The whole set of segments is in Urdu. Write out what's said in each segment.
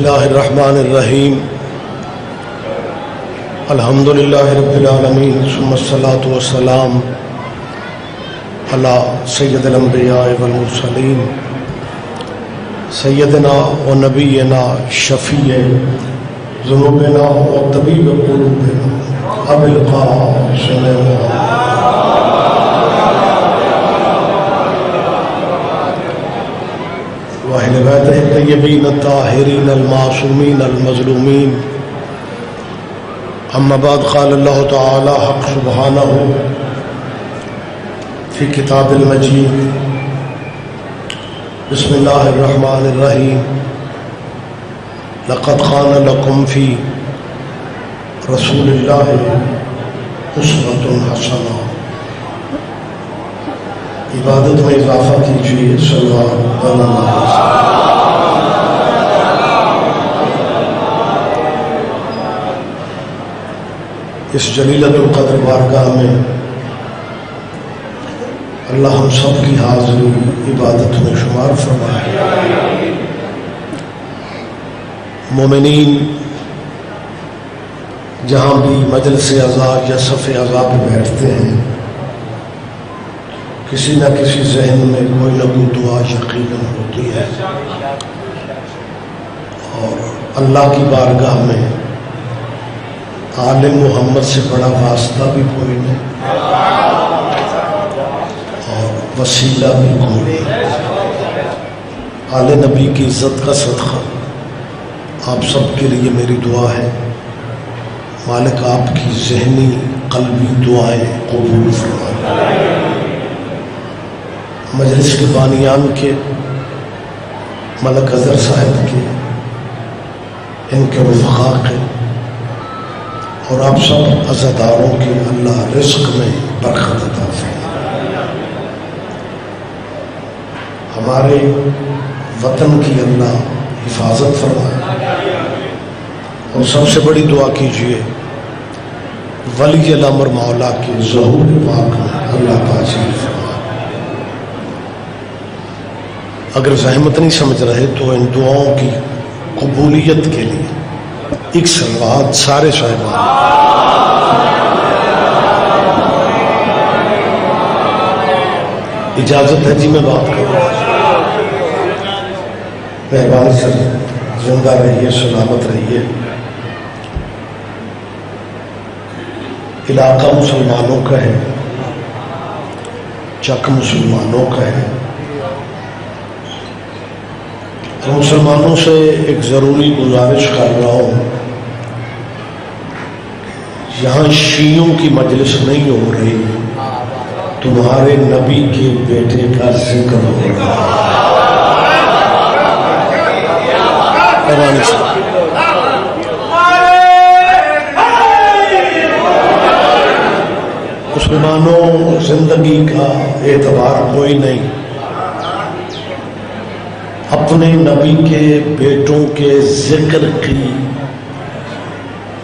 اللہ الرحمن الرحیم الحمد للہ رب العالمین ثم الصلاۃ والسلام علی سید الانبیاء والمرسلین سیدنا و نبینا شفیع ذنوبنا و طبیب قلوبنا ابی القاسم واہل بیتہ الطیبین الطاہرین المعصومین المظلومین اما بعد قال اللہ تعالی حق سبحانہ فی کتاب المجید بسم اللہ الرحمن الرحیم لقد کان لکم فی رسول اللہ اسوۃ حسنہ عبادت میں اضافہ کیجیے صلوات اللہ اس جلیلۃ القدر بارگاہ میں اللہ ہم سب کی حاضری عبادت میں شمار فرمائے۔ مومنین جہاں بھی مجلس عزا یا صف عزا پہ بیٹھتے ہیں کسی نہ کسی ذہن میں کوئی نہ کوئی دعا یقیناً ہوتی ہے، اور اللہ کی بارگاہ میں آل محمد سے بڑا واسطہ بھی کوئی نہیں اور وسیلہ بھی کوئی نہیں۔ آل نبی کی عزت کا صدقہ آپ سب کے لیے میری دعا ہے، مالک آپ کی ذہنی قلبی دعائیں قبول فرمائے۔ مجلس کے بانیان کے ملک اظہر صاحب کے، ان کے رفقاء کے اور آپ سب عزاداروں کی اللہ رزق میں برکت عطا فرمائے۔ ہمارے وطن کی اللہ حفاظت فرمائے، اور سب سے بڑی دعا کیجیے ولی الامر مولا کے ظہور پاک میں اللہ تاجیل فرمائے۔ اگر زحمت نہیں سمجھ رہے تو ان دعاؤں کی قبولیت کے لیے ایک صلوات سارے صاحبان۔ اجازت ہے جی میں بات کروں؟ مہربانی سے زندہ رہیے، سلامت رہیے۔ علاقہ مسلمانوں کا ہے، چک مسلمانوں کا ہے، مسلمانوں سے ایک ضروری گزارش کر رہا ہوں، یہاں شیعوں کی مجلس نہیں ہو رہی، تمہارے نبی کے بیٹے کا ذکر ہو رہا ہے۔ مسلمانوں زندگی کا اعتبار کوئی نہیں، اپنے نبی کے بیٹوں کے ذکر کی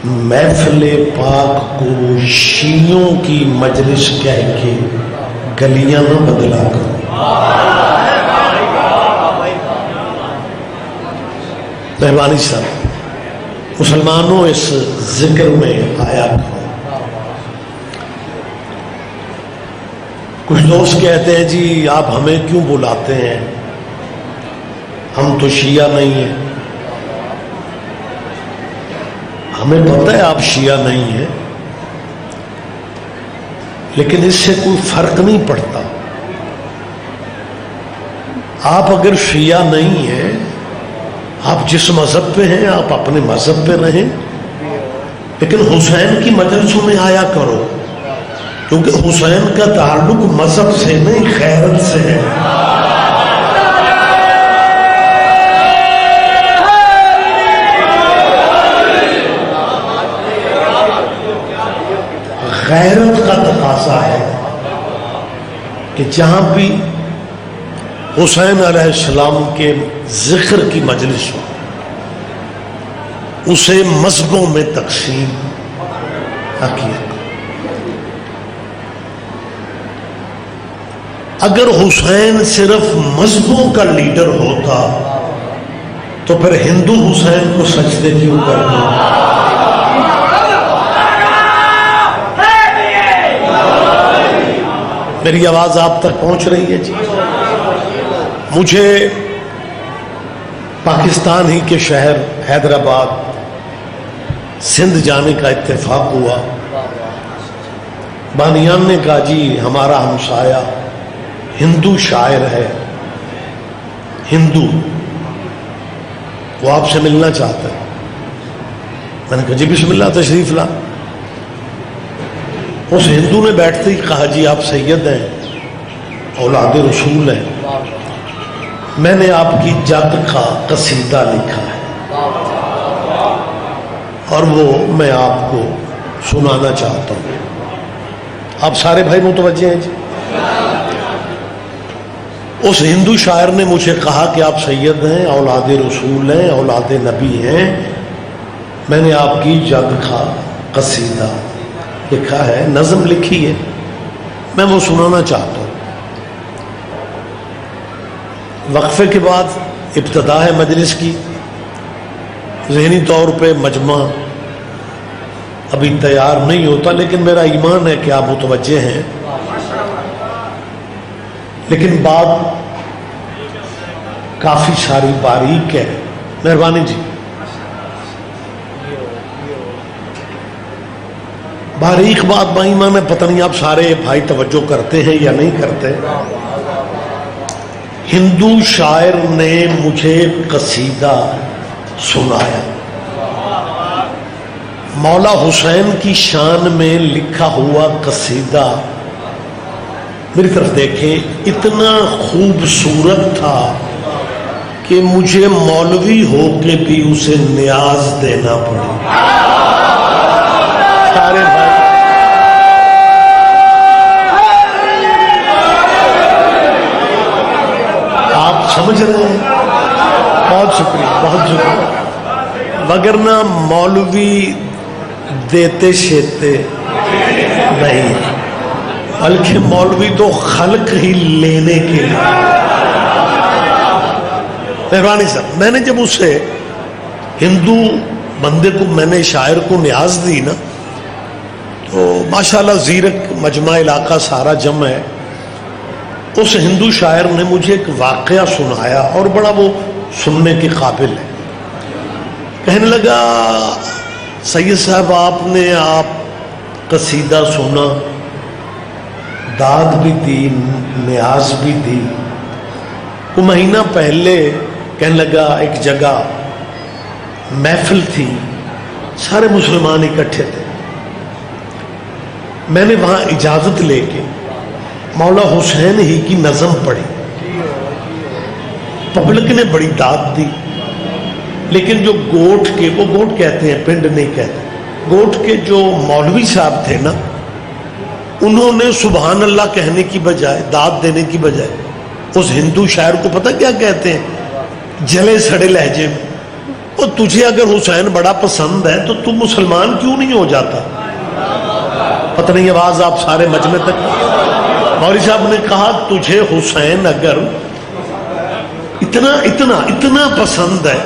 محفل پاک کو شیعوں کی مجلس کہہ کے گلیاں نہ بدلا کرو۔ مہربانی صاحب مسلمانوں اس ذکر میں آیا کرو۔ کچھ دوست کہتے ہیں جی آپ ہمیں کیوں بلاتے ہیں، ہم تو شیعہ نہیں ہیں۔ ہمیں پتہ ہے آپ شیعہ نہیں ہیں، لیکن اس سے کوئی فرق نہیں پڑتا۔ آپ اگر شیعہ نہیں ہیں، آپ جس مذہب پہ ہیں آپ اپنے مذہب پہ رہیں، لیکن حسین کی مجلسوں میں آیا کرو، کیونکہ حسین کا تعلق مذہب سے نہیں خیرت سے ہے۔ غیرت کا تقاضا ہے کہ جہاں بھی حسین علیہ السلام کے ذکر کی مجلس ہو اسے مذہبوں میں تقسیم نہ کیا۔ اگر حسین صرف مذہبوں کا لیڈر ہوتا تو پھر ہندو حسین کو سجدے کیوں کرتے ہیں؟ میری آواز آپ تک پہنچ رہی ہے جی؟ مجھے پاکستان ہی کے شہر حیدرآباد سندھ جانے کا اتفاق ہوا. بانیان نے کہا جی ہمارا ہمسایہ ہندو شاعر ہے، ہندو، وہ آپ سے ملنا چاہتا ہے. میں نے کہا جی بسم اللہ تشریف لا. اس ہندو نے بیٹھتے ہی کہا جی آپ سید ہیں، اولاد رسول ہیں، میں نے آپ کی جد کا قصیدہ لکھا ہے اور وہ میں آپ کو سنانا چاہتا ہوں. آپ سارے بھائی متوجہ ہیں جی؟ اس ہندو شاعر نے مجھے کہا کہ آپ سید ہیں، اولاد رسول ہیں، اولاد نبی ہیں، میں نے آپ کی جد کا قصیدہ لکھا ہے، نظم لکھی ہے، میں وہ سنانا چاہتا ہوں. وقفے کے بعد ابتدا ہے مجلس کی. ذہنی طور پہ مجمع ابھی تیار نہیں ہوتا، لیکن میرا ایمان ہے کہ آپ متوجہ ہیں. لیکن بات کافی ساری باریک ہے. مہربانی جی، باریک بات بائیمان ہے. پتہ نہیں آپ سارے بھائی توجہ کرتے ہیں یا نہیں کرتے. ہندو شاعر نے مجھے قصیدہ سنایا، مولا حسین کی شان میں لکھا ہوا قصیدہ. میری طرف دیکھیں، اتنا خوبصورت تھا کہ مجھے مولوی ہو کے بھی اسے نیاز دینا پڑی. سارے بھائی آپ سمجھ رہے ہیں؟ بہت شکریہ، بہت شکریہ. وگرنہ مولوی دیتے شیتے نہیں، بلکہ مولوی تو خلق ہی لینے کے لیے. مہربانی صاحب، میں نے جب اسے ہندو بندے کو، میں نے شاعر کو نیاز دی نا، تو ماشاءاللہ زیرک مجمع علاقہ سارا جمع ہے. اس ہندو شاعر نے مجھے ایک واقعہ سنایا اور بڑا وہ سننے کے قابل ہے. کہنے لگا سید صاحب آپ قصیدہ سنا، داد بھی دی، نیاز بھی دی. وہ مہینہ پہلے کہنے لگا ایک جگہ محفل تھی، سارے مسلمان اکٹھے تھے، میں نے وہاں اجازت لے کے مولا حسین ہی کی نظم پڑھی. پبلک نے بڑی داد دی، لیکن جو گوٹ کے، وہ گوٹ کہتے ہیں، پنڈ نہیں کہتے، گوٹ کے جو مولوی صاحب تھے نا، انہوں نے سبحان اللہ کہنے کی بجائے، داد دینے کی بجائے، اس ہندو شاعر کو پتہ کیا کہتے ہیں جلے سڑے لہجے میں، وہ تجھے اگر حسین بڑا پسند ہے تو تم مسلمان کیوں نہیں ہو جاتا. پتہ نہیں آواز آپ سارے مجمع تک. مولوی صاحب نے کہا تجھے حسین اگر اتنا اتنا اتنا پسند ہے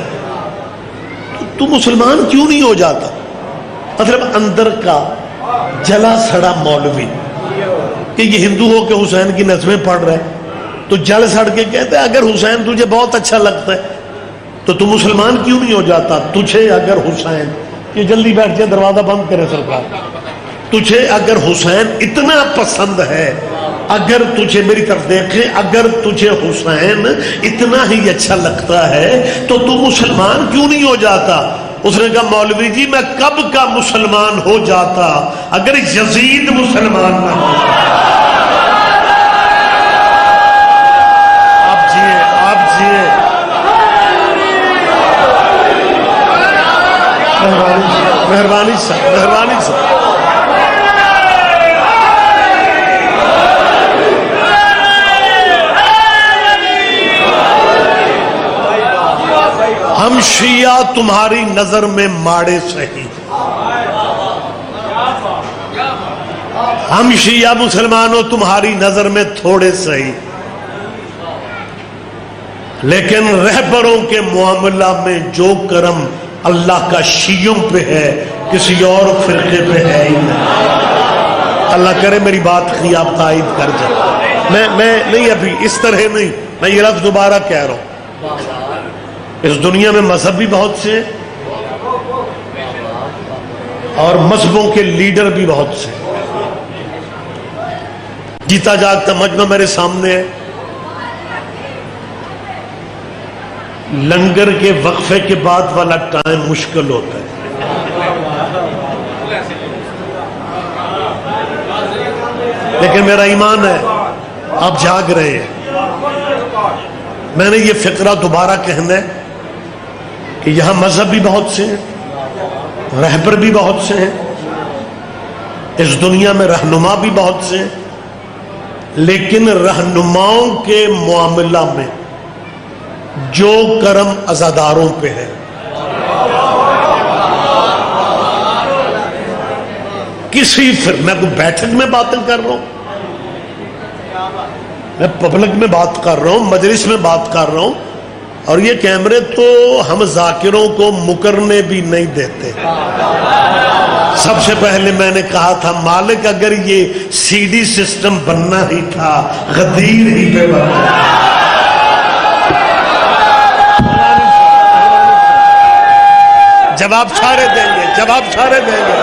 تو مسلمان کیوں نہیں ہو جاتا. مطلب اندر کا جلا سڑا مولوی کہ یہ ہندو ہو کے حسین کی نظمیں پڑھ رہے تو جل سڑ کے کہتے ہیں اگر حسین تجھے بہت اچھا لگتا ہے تو تم مسلمان کیوں نہیں ہو جاتا. تجھے اگر حسین، یہ جلدی بیٹھ جائے، دروازہ بند کرے سرکار، تجھے اگر حسین اتنا پسند ہے، اگر تجھے، میری طرف دیکھیں، اگر تجھے حسین اتنا ہی اچھا لگتا ہے تو تم مسلمان کیوں نہیں ہو جاتا. اس نے کہا مولوی جی میں کب کا مسلمان ہو جاتا اگر یزید مسلمان نہ ہو. آپ جیے مہربانی صاحب. ہم شیعہ تمہاری نظر میں ماڑے سہی، ہم شیعہ مسلمانوں تمہاری نظر میں تھوڑے سہی. لیکن رہبروں کے معاملہ میں جو کرم اللہ کا شیعوں پہ ہے کسی اور فرقے پہ ہے ہی نہیں۔ اللہ کرے میری بات کی آپ تائید کر جائے۔ میں نہیں ابھی اس طرح نہیں، میں یہ لفظ دوبارہ کہہ رہا ہوں، اس دنیا میں مذہب بھی بہت سے ہیں اور مذہبوں کے لیڈر بھی بہت سے ہیں۔ جیتا جاگتا مجمع میرے سامنے ہے، لنگر کے وقفے کے بعد والا ٹائم مشکل ہوتا ہے، لیکن میرا ایمان ہے آپ جاگ رہے ہیں۔ میں نے یہ فقرہ دوبارہ کہنا ہے کہ یہاں مذہب بھی بہت سے ہیں، رہبر بھی بہت سے ہیں، اس دنیا میں رہنما بھی بہت سے ہیں، لیکن رہنماؤں کے معاملہ میں جو کرم عزاداروں پہ ہے، کسی میں کوئی بیٹھک میں باتیں کر رہا ہوں، میں پبلک میں بات کر رہا ہوں، مجلس میں بات کر رہا ہوں، اور یہ کیمرے تو ہم ذاکروں کو مکرنے بھی نہیں دیتے۔ سب سے پہلے میں نے کہا تھا مالک اگر یہ سی ڈی سسٹم بننا ہی تھا غدیر ہی پہ بننا۔ جواب سارے دیں گے، جواب سارے دیں گے۔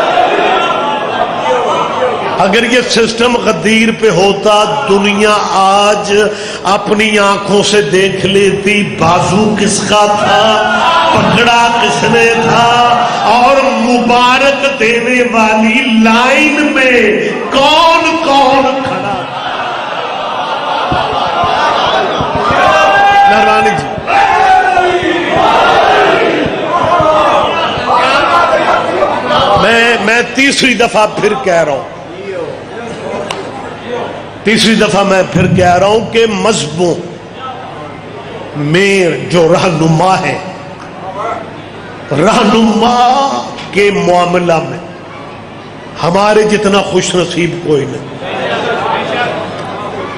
اگر یہ سسٹم غدیر پہ ہوتا دنیا آج اپنی آنکھوں سے دیکھ لیتی بازو کس کا تھا، پکڑا کس نے تھا، اور مبارک دینے والی لائن میں کون کون کھڑا۔ مہربانی جی، میں تیسری دفعہ پھر کہہ رہا ہوں، تیسری دفعہ میں پھر کہہ رہا ہوں کہ مذہبوں میں جو رہنما ہے، رہنما کے معاملہ میں ہمارے جتنا خوش نصیب کوئی نہیں۔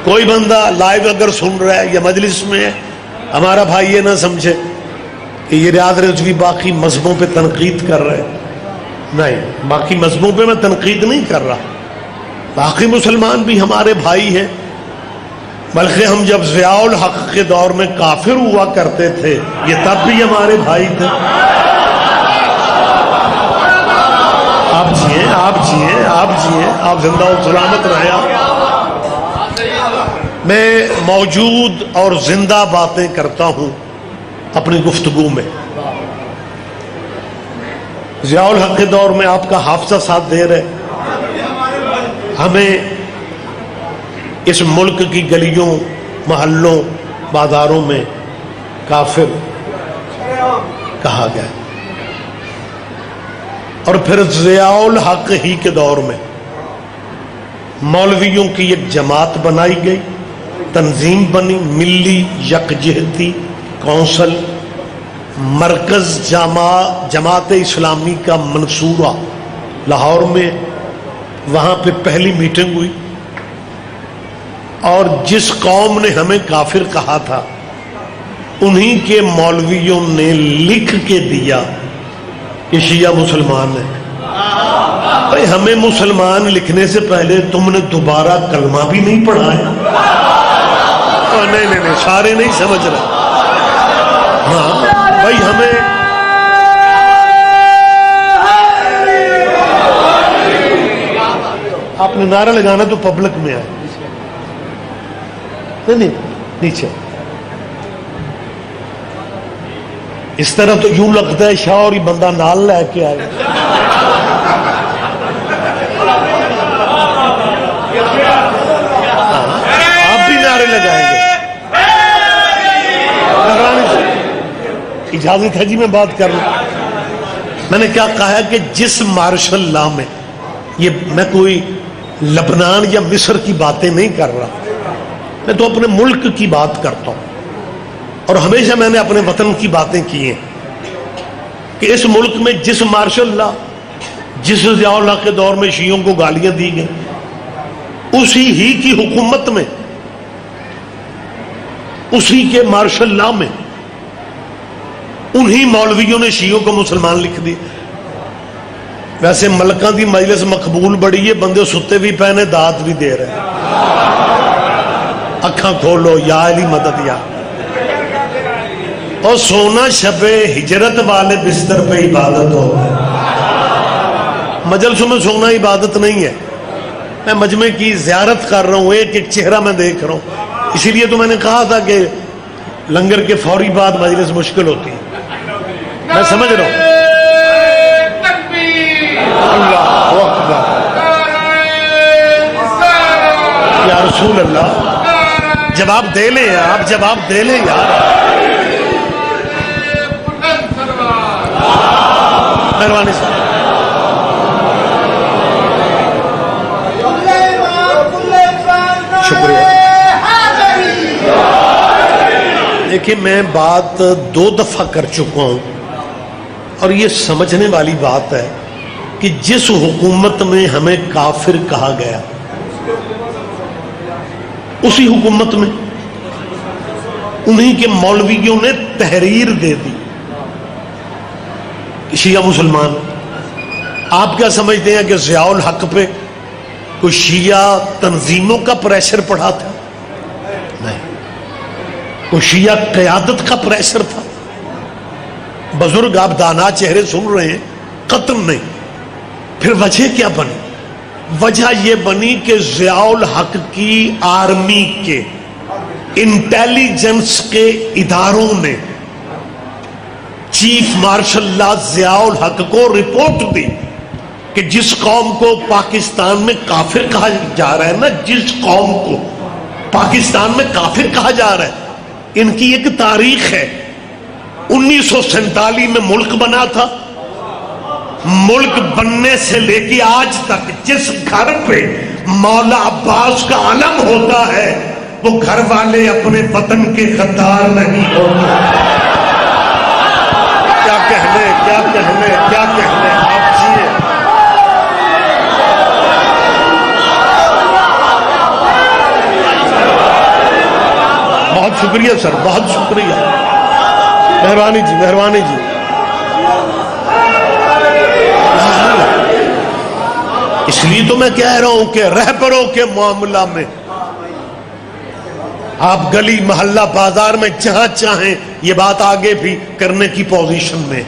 کوئی بندہ لائیو اگر سن رہا ہے یا مجلس میں ہے، ہمارا بھائی یہ نہ سمجھے کہ یہ ریاض رضوی باقی مذہبوں پہ تنقید کر رہے ہیں۔ نہیں، باقی مذہبوں پہ میں تنقید نہیں کر رہا، باقی مسلمان بھی ہمارے بھائی ہیں، بلکہ ہم جب ضیاء الحق کے دور میں کافر ہوا کرتے تھے یہ تب بھی ہمارے بھائی تھے۔ آپ جیئیں، آپ جیئیں، آپ جیئیں، آپ زندہ و سلامت رہیں۔ میں موجود اور زندہ باتیں کرتا ہوں اپنی گفتگو میں۔ ضیاء الحق کے دور میں آپ کا حافظہ ساتھ دے رہے، ہمیں اس ملک کی گلیوں محلوں بازاروں میں کافر کہا گیا، اور پھر ضیاء الحق ہی کے دور میں مولویوں کی ایک جماعت بنائی گئی، تنظیم بنی، ملی یکجہتی کونسل، مرکز جماعت اسلامی کا منصورہ لاہور میں، وہاں پہ پہلی میٹنگ ہوئی، اور جس قوم نے ہمیں کافر کہا تھا انہی کے مولویوں نے لکھ کے دیا کہ شیعہ مسلمان ہے۔ بھائی ہمیں مسلمان لکھنے سے پہلے تم نے دوبارہ کلمہ بھی نہیں پڑھا ہے؟ نہیں، سارے نہیں سمجھ رہے۔ ہاں بھائی ہمیں آپ نے نعرہ لگانا تو پبلک میں آئے، نہیں نیچے، اس طرح تو یوں لگتا ہے شاہ اور بندہ نال لے کے آئے۔ آپ بھی نعرے لگائیں گے؟ اجازت ہے جی میں بات کر رہا ہوں۔ میں نے کیا کہا ہے کہ جس مارشل لا میں، یہ میں کوئی لبنان یا مصر کی باتیں نہیں کر رہا، میں تو اپنے ملک کی بات کرتا ہوں، اور ہمیشہ میں نے اپنے وطن کی باتیں کی ہیں کہ اس ملک میں جس مارشل لا، جس ضیاء الحق کے دور میں شیعوں کو گالیاں دی گئیں، اسی ہی کی حکومت میں اسی کے مارشل لا میں انہی مولویوں نے شیعوں کو مسلمان لکھ دی. ویسے ملکاں دی مجلس مقبول بڑی ہے، بندے ستے بھی پہنے داد بھی دے رہے ہیں. اکھاں کھولو یا علی مدد یا. اور سونا شب ہجرت والے بستر پہ عبادت ہو. مجلسوں میں سونا عبادت نہیں ہے. میں مجمع کی زیارت کر رہا ہوں، ایک ایک چہرہ میں دیکھ رہا ہوں. اسی لیے تو میں نے کہا تھا کہ لنگر کے فوری بعد مجلس مشکل ہوتی ہے. میں سمجھ رہا ہوں. اللہ اکبر یا رسول اللہ. جواب دے لیں آپ، جواب دے لیں یار. مہربانی صاحب. شکریہ. دیکھیں میں بات 2 دفعہ کر چکا ہوں اور یہ سمجھنے والی بات ہے کہ جس حکومت میں ہمیں کافر کہا گیا اسی حکومت میں انہی کے مولویوں نے تحریر دے دی کہ شیعہ مسلمان. آپ کیا سمجھتے ہیں کہ ضیاء الحق پہ کوئی شیعہ تنظیموں کا پریشر پڑا تھا؟ نہیں. کوئی شیعہ قیادت کا پریشر تھا؟ بزرگ آپ دانا چہرے سن رہے ہیں، قتل نہیں. پھر وجہ کیا بنی؟ وجہ یہ بنی کہ ضیاء الحق کی آرمی کے انٹیلیجنس کے اداروں نے چیف مارشل لا ضیاء الحق کو رپورٹ دی کہ جس قوم کو پاکستان میں کافر کہا جا رہا ہے نا، جس قوم کو پاکستان میں کافر کہا جا رہا ہے، ان کی ایک تاریخ ہے. 1947 میں ملک بنا تھا. ملک بننے سے لے کے آج تک جس گھر پہ مولا عباس کا علم ہوتا ہے وہ گھر والے اپنے وطن کے غدار نہیں ہوتے. کیا کہنے کیا کہنے کیا کہنے. آپ جیے. بہت شکریہ سر، بہت شکریہ. مہربانی جی، مہربانی جی. اس لیے تو میں کہہ رہا ہوں کہ رہبروں کے معاملہ میں آپ گلی محلہ بازار میں جہاں چاہیں یہ بات آگے بھی کرنے کی پوزیشن میں.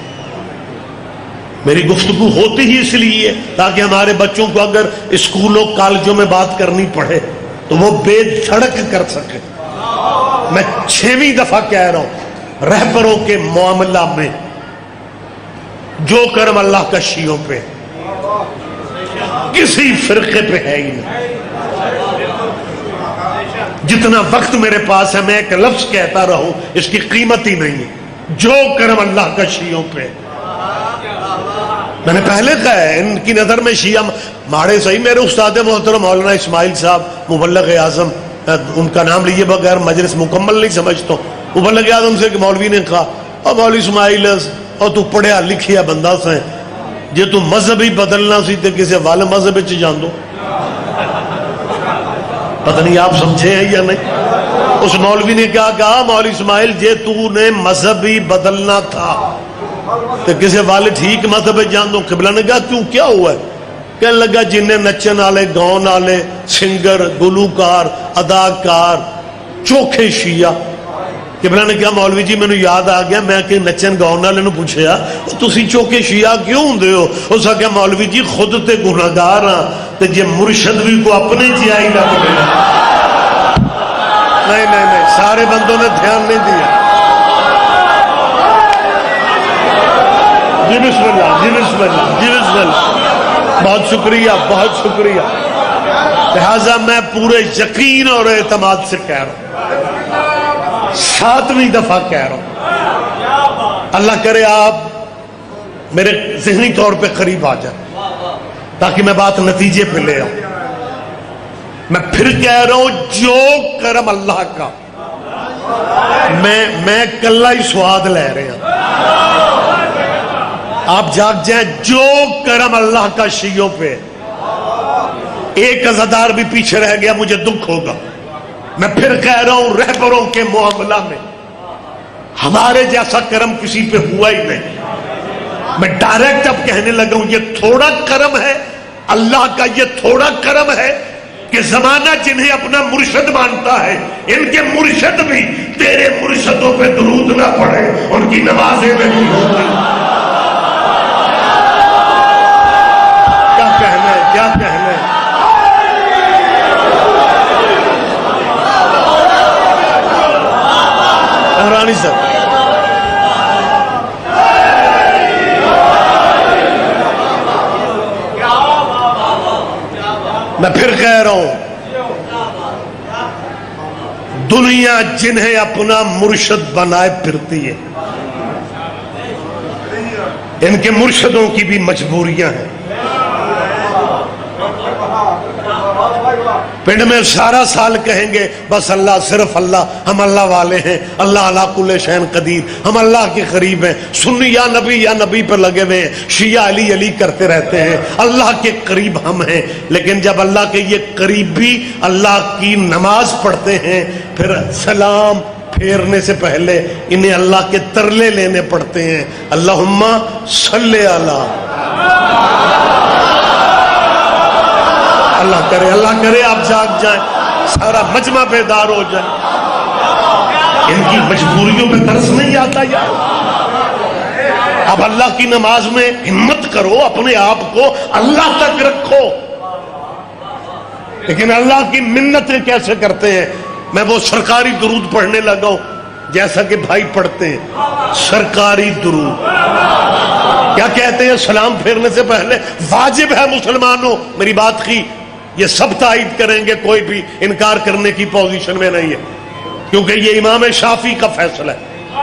میری گفتگو ہوتی ہی اس لیے تاکہ ہمارے بچوں کو اگر اسکولوں کالجوں میں بات کرنی پڑے تو وہ بے دھڑک کر سکے. میں 6ویں دفعہ کہہ رہا ہوں رہبروں کے معاملہ میں جو کرم اللہ کا شیعوں پہ کسی فرقے پہ ہے ہی نہیں. جتنا وقت میرے پاس ہے میں ایک لفظ کہتا رہوں اس کی قیمت ہی نہیں ہے. جو کرم اللہ کا شیعوں پہ. میں نے پہلے کہا ہے ان کی نظر میں شیعہ ماڑے صحیح. میرے استاد محترم مولانا اسماعیل صاحب مبلغ اعظم، ان کا نام لیے بغیر مجلس مکمل نہیں سمجھتا. مبلغ اعظم سے کہ مولوی نے کہا اور مولوی اسماعیل اور تو پڑھیا لکھیا بندہ سے جے تو مذہب ہی بدلنا سی تے کسی والے مذہب چ جان دو. پتہ نہیں آپ سمجھے ہیں یا نہیں. اس مولوی نے کیا کہا مولوی اسماعیل جے تو نے مذہب ہی بدلنا تھا تو کسی والے ٹھیک مذہب جان دو. قبلہ نے کہا کیوں کیا ہوا ہے؟ کہنے لگا جنہیں نچن والے گاؤں والے سنگر گلوکار اداکار چوکھے شیعہ. قبلہ نے کہا مولوی جی میں نے یاد آ گیا میں کہ نچن گاؤں والے پوچھیا تسی چوکھے شیعہ کیوں ہوندے ہو؟ اس نے کہا مولوی جی خود تے گناہگار ہاں تے جے مرشد بھی کو اپنے جیائی نہ کرے. نہیں نہیں نہیں سارے بندوں نے دھیان نہیں دیا. جی بسم اللہ جی بسم اللہ جی بسم اللہ. بہت شکریہ بہت شکریہ. لہذا میں پورے یقین اور اعتماد سے کہہ رہا ہوں 7ویں دفعہ کہہ رہا ہوں اللہ کرے آپ میرے ذہنی طور پہ قریب آ جائیں تاکہ میں بات نتیجے پہ لے آؤں. میں پھر کہہ رہا ہوں جو کرم اللہ کا میں کلہ ہی سواد لے رہے ہیں. آپ جاگ جائیں جو کرم اللہ کا شیعوں پہ. ایک عزادار بھی پیچھے رہ گیا مجھے دکھ ہوگا. میں پھر کہہ رہا ہوں رہبروں کے معاملہ میں ہمارے جیسا کرم کسی پہ ہوا ہی نہیں. میں ڈائریکٹ اب کہنے لگا ہوں یہ تھوڑا کرم ہے اللہ کا، یہ تھوڑا کرم ہے کہ زمانہ جنہیں اپنا مرشد مانتا ہے ان کے مرشد بھی تیرے مرشدوں پہ درود نہ پڑے، ان کی نمازیں نہیں ہوتی. کیا کہنا ہے، کیا کہنا ہے. رانی صاحب میں پھر کہہ رہا ہوں دنیا جنہیں اپنا مرشد بنائے پھرتی ہے ان کے مرشدوں کی بھی مجبوریاں ہیں. پنڈ میں سارا سال کہیں گے بس اللہ، صرف اللہ، ہم اللہ والے ہیں، اللہ علی کل شیء قدیر، ہم اللہ کے قریب ہیں. سنی یا نبی پہ لگے ہوئے ہیں، شیعہ علی علی کرتے رہتے ہیں، اللہ کے قریب ہم ہیں. لیکن جب اللہ کے یہ قریبی اللہ کی نماز پڑھتے ہیں پھر سلام پھیرنے سے پہلے انہیں اللہ کے ترلے لینے پڑتے ہیں. اللہم صلی علی، اللہ کرے آپ جاگ جائیں، سارا مجمع بیدار ہو جائے. ان کی مجبوریوں پہ ترس نہیں آتا یار. اب اللہ کی نماز میں ہمت کرو، اپنے آپ کو اللہ تک رکھو. لیکن اللہ کی منتیں کیسے کرتے ہیں؟ میں وہ سرکاری درود پڑھنے لگا ہوں جیسا کہ بھائی پڑھتے ہیں. سرکاری درود کیا کہتے ہیں؟ سلام پھیرنے سے پہلے واجب ہے مسلمانوں. میری بات کی یہ سب تائید کریں گے، کوئی بھی انکار کرنے کی پوزیشن میں نہیں ہے، کیونکہ یہ امام شافعی کا فیصلہ ہے.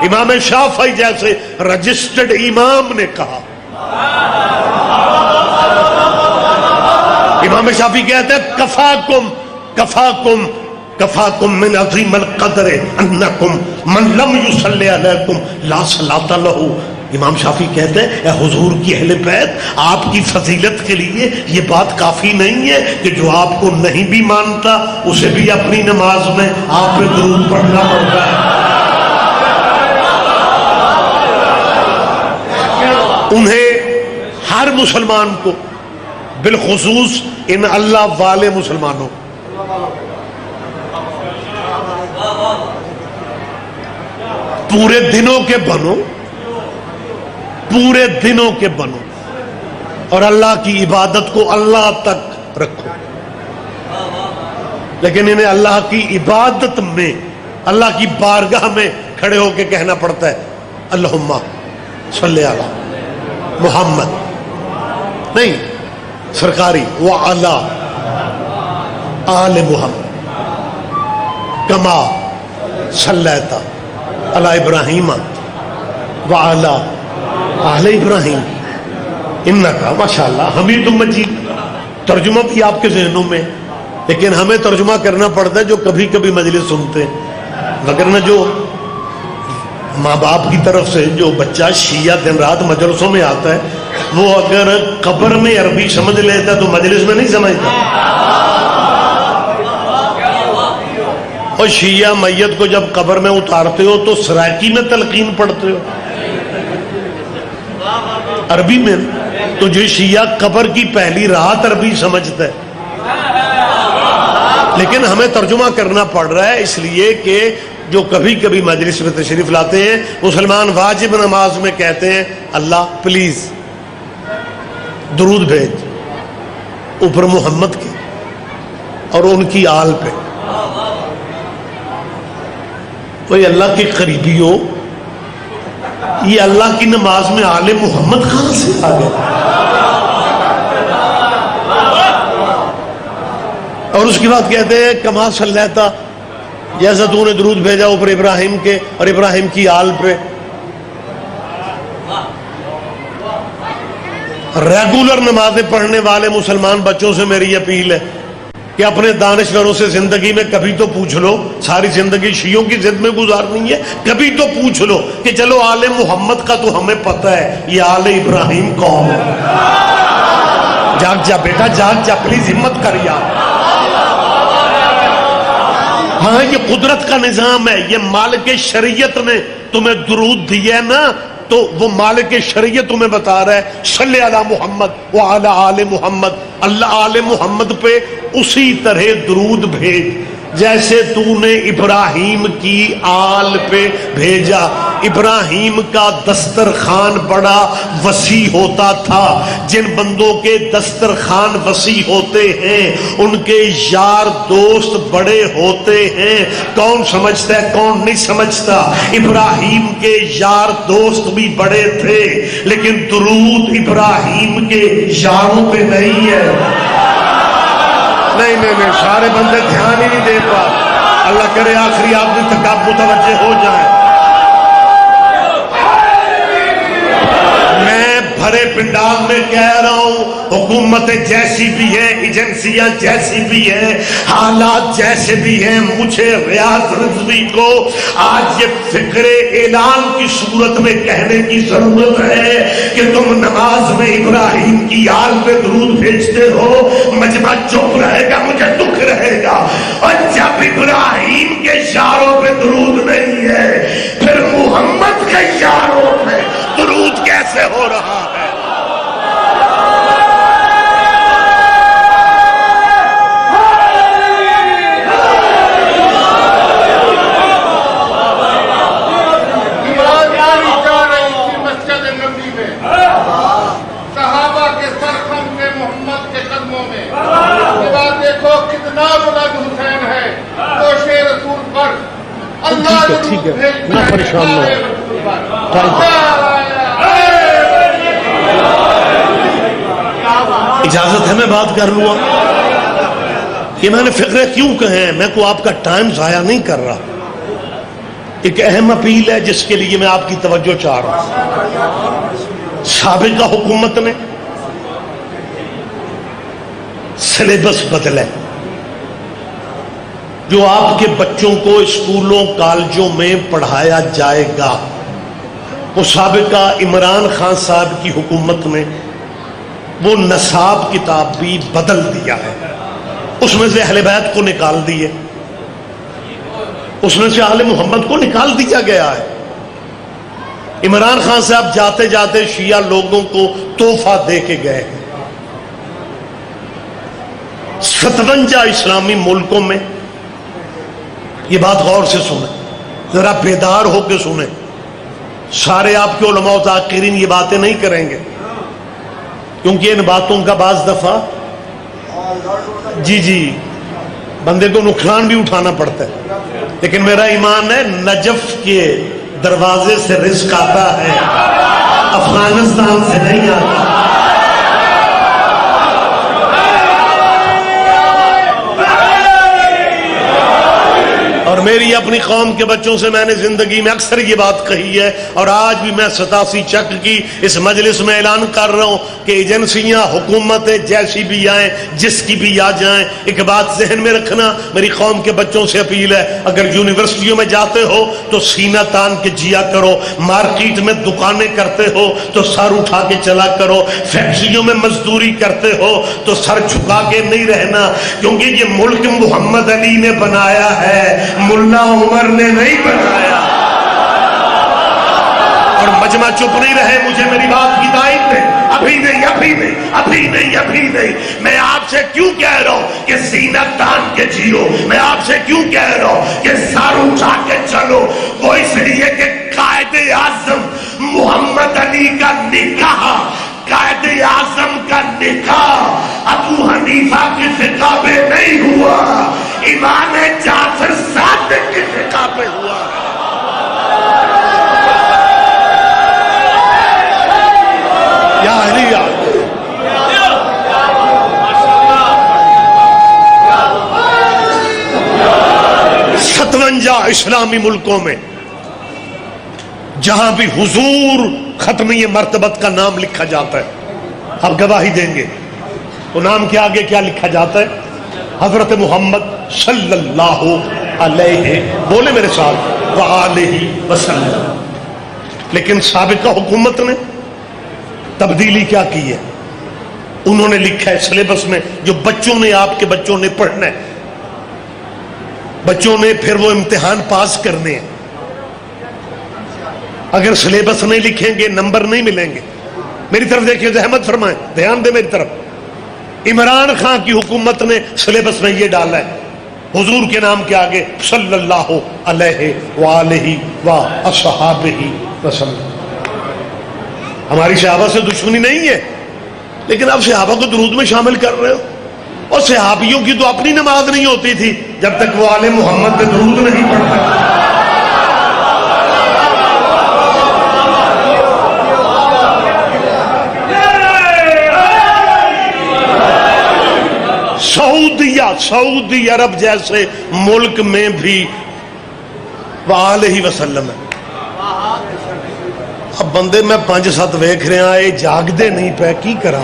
امام شافعی جیسے رجسٹرڈ امام نے کہا. امام شافعی کہتے ہیں کفاکم من عظیم القدر انکم من لم یصلی علیکم لا صلاۃ لہ. امام شافعی کہتے ہیں اے حضور کی اہل بیت، آپ کی فضیلت کے لیے یہ بات کافی نہیں ہے کہ جو آپ کو نہیں بھی مانتا اسے بھی اپنی نماز میں آپ پہ درود پڑھنا پڑتا ہے. انہیں ہر مسلمان کو، بالخصوص ان اللہ والے مسلمانوں، پورے دنوں کے بنو، پورے دنوں کے بنو اور اللہ کی عبادت کو اللہ تک رکھو. لیکن انہیں اللہ کی عبادت میں، اللہ کی بارگاہ میں کھڑے ہو کے کہنا پڑتا ہے اللہم صلی علی محمد، نہیں سرکاری وعلی آل محمد کما صلیت علی ابراہیم وعلی آل ابراہیم انکا ماشاءاللہ حمید مجید. ترجمہ بھی آپ کے ذہنوں میں، لیکن ہمیں ترجمہ کرنا پڑتا ہے جو کبھی کبھی مجلس سنتے ہیں. وگرنہ جو ماں باپ کی طرف سے جو بچہ شیعہ دن رات مجلسوں میں آتا ہے وہ اگر قبر میں عربی سمجھ لیتا تو مجلس میں نہیں سمجھتا. اور شیعہ میت کو جب قبر میں اتارتے ہو تو سرائکی میں تلقین پڑھتے ہو عربی میں، تو جو شیعہ قبر کی پہلی رات عربی سمجھتا ہے. لیکن ہمیں ترجمہ کرنا پڑ رہا ہے اس لیے کہ جو کبھی کبھی مجلس میں تشریف لاتے ہیں مسلمان واجب نماز میں کہتے ہیں اللہ پلیز درود بھیج اوپر محمد کے اور ان کی آل پہ. کوئی اللہ کے قریبی ہو، یہ اللہ کی نماز میں آل محمد کہاں سے آ گیا؟ اور اس کے بعد کہتے ہیں کما صلیتا، جیسا تو نے درود بھیجا اوپر ابراہیم کے اور ابراہیم کی آل پہ. ریگولر نمازیں پڑھنے والے مسلمان بچوں سے میری اپیل ہے کہ اپنے دانشوروں سے زندگی میں کبھی تو پوچھ لو، ساری زندگی شیعوں کی ضد میں گزارنی ہے، کبھی تو پوچھ لو کہ چلو آل محمد کا تو ہمیں پتہ ہے، یہ آل ابراہیم کون ہے؟ جاگ جا بیٹا، جاگ جا، پلیز ہمت کر یار. ہاں یہ قدرت کا نظام ہے، یہ مالک شریعت نے تمہیں درود دیا ہے نا، تو وہ مالک شریعت تمہیں بتا رہا ہے صلی علی محمد وعلی آل محمد، اللہ آل محمد پہ اسی طرح درود بھیج جیسے تو نے ابراہیم کی آل پہ بھیجا۔ ابراہیم کا دسترخوان بڑا وسیع ہوتا تھا، جن بندوں کے دسترخوان وسیع ہوتے ہیں ان کے یار دوست بڑے ہوتے ہیں۔ کون سمجھتا ہے کون نہیں سمجھتا؟ ابراہیم کے یار دوست بھی بڑے تھے، لیکن درود ابراہیم کے یاروں پہ نہیں ہے۔ نہیں سارے بندے دھیان ہی نہیں دے پا، اللہ کرے آخری آدمی تک آپ متوجہ ہو جائیں۔ میں بھرے پنڈال میں کہہ رہا ہوں، حکومتیں جیسی بھی ہیں، ایجنسیاں جیسی بھی ہیں، حالات جیسے بھی ہیں، مجھے ریاض رضوی کو آج یہ فکر اعلان کی صورت میں کہنے کی ضرورت ہے کہ تم نماز میں ابراہیم کی آل پہ درود بھیجتے ہو، مجمع چپ رہے گا، مجھے دکھ رہے گا۔ اور جب ابراہیم کے یاروں پہ درود نہیں ہے، پھر محمد کے یاروں پہ درود کیسے ہو رہا ہے؟ ٹھیک ہے نہ پریشان نہ اجازت ہے میں بات کر لوں؟ کہ میں نے فکرے کیوں کہے ہیں، میں کو آپ کا ٹائم ضائع نہیں کر رہا، ایک اہم اپیل ہے جس کے لیے میں آپ کی توجہ چاہ رہا ہوں۔ سابقہ حکومت نے سلیبس بدلے، جو آپ کے بچوں کو اسکولوں کالجوں میں پڑھایا جائے گا، وہ سابقہ عمران خان صاحب کی حکومت نے وہ نصاب کتاب بھی بدل دیا ہے۔ اس میں سے اہل بیت کو نکال دیے، اس میں سے آل محمد کو نکال دیا گیا ہے۔ عمران خان صاحب جاتے جاتے شیعہ لوگوں کو تحفہ دے کے گئے ہیں۔ 57 اسلامی ملکوں میں، یہ بات غور سے سنیں، ذرا بیدار ہو کے سنیں، سارے آپ کے علماء و ذاکرین یہ باتیں نہیں کریں گے، کیونکہ ان باتوں کا بعض دفعہ جی بندے کو نقصان بھی اٹھانا پڑتا ہے، لیکن میرا ایمان ہے نجف کے دروازے سے رزق آتا ہے، افغانستان سے نہیں آتا۔ اور میری اپنی قوم کے بچوں سے میں نے زندگی میں اکثر یہ بات کہی ہے، اور آج بھی میں 87 چک کی اس مجلس میں اعلان کر رہا ہوں کہ ایجنسیاں حکومتیں جیسی بھی آئیں، جس کی بھی آ جائیں، ایک بات ذہن میں رکھنا، میری قوم کے بچوں سے اپیل ہے، اگر یونیورسٹیوں میں جاتے ہو تو سینہ تان کے جیا کرو، مارکیٹ میں دکانیں کرتے ہو تو سر اٹھا کے چلا کرو، فیکٹریوں میں مزدوری کرتے ہو تو سر جھکا کے نہیں رہنا، کیونکہ یہ ملک محمد علی نے بنایا ہے، ملا عمر نے نہیں بنایا۔ اور مجمع چپ نہیں رہے، مجھے میری بات کی تائید دے، ابھی نہیں، میں آپ سے کیوں کہہ رہا ہوں کہ سینہ تان کے جیو، میں آپ سے کیوں کہہ رہا ہوں کہ سر اٹھا کے چلو، وہ اس لیے کہ قائد اعظم محمد علی کا نکاح، قائد اعظم کا نکاح ابو حنیفہ کی فقہ پہ نہیں ہوا، امام جعفر صادق کی فقہ پہ ہوا۔ یا علی 57 اسلامی ملکوں میں جہاں بھی حضور ختمی مرتبت کا نام لکھا جاتا ہے، آپ گواہی دیں گے، تو نام کے آگے کیا لکھا جاتا ہے؟ حضرت محمد صلی اللہ علیہ، بولے میرے ساتھ، وآلہ وسلم۔ لیکن سابقہ حکومت نے تبدیلی کیا کی ہے؟ انہوں نے لکھا ہے سلیبس میں، جو بچوں نے، آپ کے بچوں نے پڑھنا ہے، بچوں نے پھر وہ امتحان پاس کرنے ہیں، اگر سلیبس نہیں لکھیں گے نمبر نہیں ملیں گے. میری طرف دیکھیے، زحمت فرمائیں، دھیان دیں میری طرف. عمران خان کی حکومت نے سلیبس میں یہ ڈالا ہے حضور کے نام کے آگے صلی اللہ علیہ وآلہ وصحابہ وسلم. ہماری صحابہ سے دشمنی نہیں ہے، لیکن اب صحابہ کو درود میں شامل کر رہے ہو. اور صحابیوں کی تو اپنی نماز نہیں ہوتی تھی جب تک وہ آل محمد پہ درود نہیں پڑھتے. سعودی عرب جیسے ملک میں بھی وآلہ وسلم ہے. اب بندے میں 5-7 ویکھ رہا ہے جاگ دے نہیں پہ کی کرا.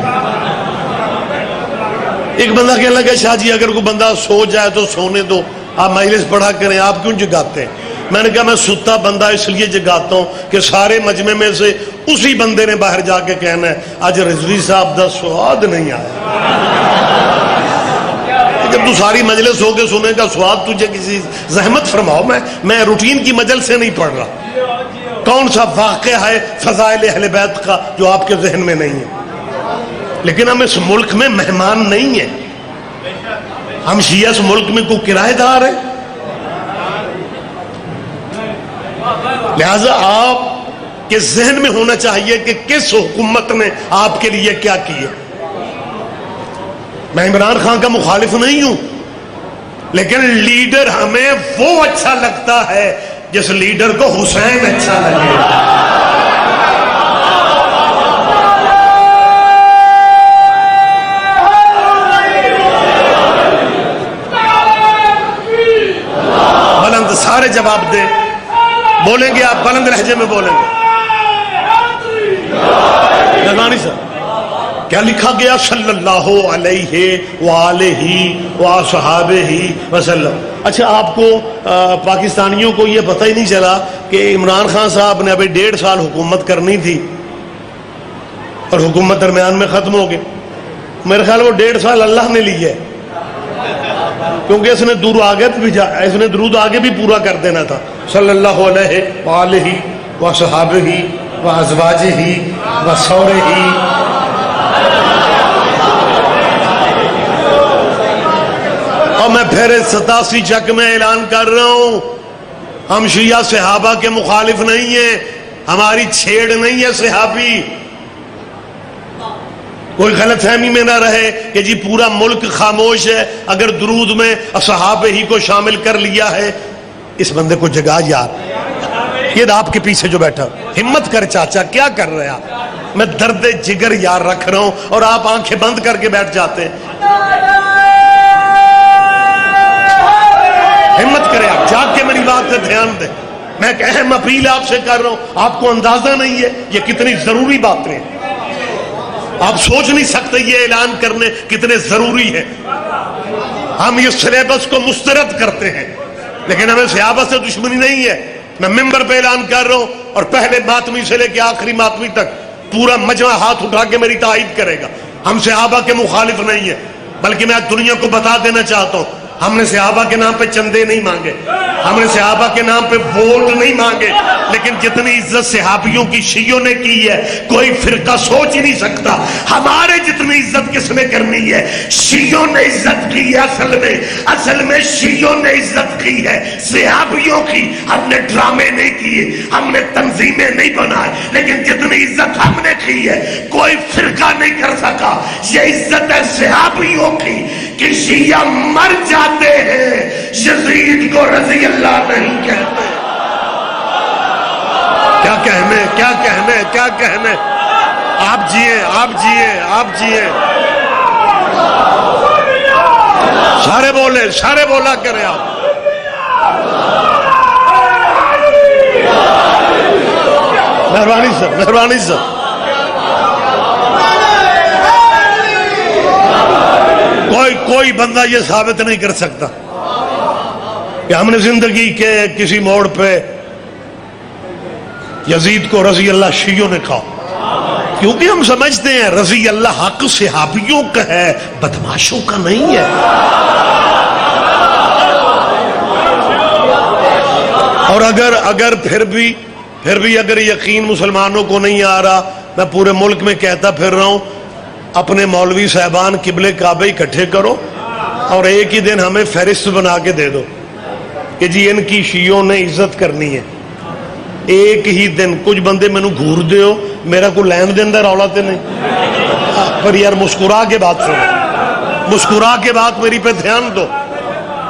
ایک بندہ کہنے لگا شاہ جی اگر کوئی بندہ سو جائے تو سونے دو، آپ مجلس پڑھا کریں، آپ کیوں جگاتے ہیں؟ میں نے کہا میں ستا بندہ اس لیے جگاتا ہوں کہ سارے مجمع میں سے اسی بندے نے باہر جا کے کہنا ہے آج رضوی صاحب دا سواد نہیں آیا. جب تو ساری مجلس ہو کے سنے کا سواد تجھے کسی زحمت فرماؤ. میں روٹین کی مجلس سے نہیں پڑھ رہا. کون سا واقعہ ہے فضائل اہل بیت کا جو آپ کے ذہن میں نہیں ہے؟ لیکن ہم اس ملک میں مہمان نہیں ہیں. ہم شیعہ اس ملک میں کوئی کرایہ دار ہے. لہذا آپ کے ذہن میں ہونا چاہیے کہ کس حکومت نے آپ کے لیے کیا کیا. میں عمران خان کا مخالف نہیں ہوں، لیکن لیڈر ہمیں وہ اچھا لگتا ہے جس لیڈر کو حسین اچھا لگے. بلند سارے جواب دیں. بولیں گے آپ بلند لہجے میں بولیں گے. نگرانی صاحب کیا لکھا گیا؟ صلی اللہ علیہ وآلہ وصحابہ وسلم. اچھا آپ کو پاکستانیوں کو یہ پتہ ہی نہیں چلا کہ عمران خان صاحب نے ابھی 1.5 سال حکومت کرنی تھی اور حکومت درمیان میں ختم ہو گئی. میرے خیال وہ 1.5 سال اللہ نے لی ہے، کیونکہ اس نے درود آگے بھی پورا کر دینا تھا. صلی اللہ علیہ وآلہ وصحابہ وازواجہ وسورہ. اور میں پھر 87 چک میں اعلان کر رہا ہوں، ہم شیعہ صحابہ کے مخالف نہیں ہیں، ہماری چھیڑ نہیں ہے صحابی. کوئی غلط فہمی میں نہ رہے کہ جی پورا ملک خاموش ہے اگر درود میں صحابہ ہی کو شامل کر لیا ہے. اس بندے کو جگا یار. یہ آپ کے پیچھے جو بیٹھا، ہمت کر چاچا، کیا کر رہے آپ؟ میں درد جگر یار رکھ رہا ہوں اور آپ آنکھیں بند کر کے بیٹھ جاتے ہیں. ہمت کرے آپ، جاگ کے میری بات سے دھیان دیں. میں ایک اہم اپیل آپ سے کر رہا ہوں، آپ کو اندازہ نہیں ہے یہ کتنی ضروری باتیں ہیں. آپ سوچ نہیں سکتے یہ اعلان کرنے کتنے ضروری ہے. ہم یہ سلیبس کو مسترد کرتے ہیں لیکن ہمیں صحابہ سے دشمنی نہیں ہے. میں ممبر پہ اعلان کر رہا ہوں اور پہلے ماتمی سے لے کے آخری ماتمی تک پورا مجمع ہاتھ اٹھا کے میری تائید کرے گا. ہم صحابہ کے مخالف نہیں ہیں، بلکہ میں دنیا کو بتا دینا چاہتا ہوں ہم نے صحابہ کے نام پہ چندے نہیں مانگے، ہم نے صحابہ کے نام پہ ووٹ نہیں مانگے. لیکن جتنی عزت صحابیوں کی شیعوں نے کی ہے کوئی فرقہ سوچ ہی نہیں سکتا ہمارے جتنی عزت کس نے کرنی ہے. شیعوں نے عزت کی ہے، اصل میں شیعوں نے عزت کی ہے صحابیوں کی. ہم نے ڈرامے نہیں کیے، ہم نے تنظیمیں نہیں بنائے، لیکن جتنی عزت ہم نے کی ہے کوئی فرقہ نہیں کر سکا. یہ عزت ہے صحابیوں کی کہ شیعہ مر جاتے ہیں یزید کو رضی اللہ نہیں کہتے. کیا کہنے آپ جیے. سارے بولا کریں آپ. مہربانی سر. کوئی بندہ یہ ثابت نہیں کر سکتا کہ ہم نے زندگی کے کسی موڑ پہ یزید کو رضی اللہ شیعوں نے کہا، کیونکہ ہم سمجھتے ہیں رضی اللہ حق صحابیوں کا ہے، بدماشوں کا نہیں ہے. اور اگر پھر بھی اگر یقین مسلمانوں کو نہیں آ رہا، میں پورے ملک میں کہتا پھر رہا ہوں، اپنے مولوی صاحبان قبلے کعبے اکٹھے کرو اور ایک ہی دن ہمیں فہرست بنا کے دے دو کہ جی ان کی شیعوں نے عزت کرنی ہے. ایک ہی دن. کچھ بندے مینوں گھور دے ہو، میرا کوئی لین دین دا رولا تے نہیں، پر یار مسکرا کے بات سنو، مسکرا کے بات میری پہ دھیان دو.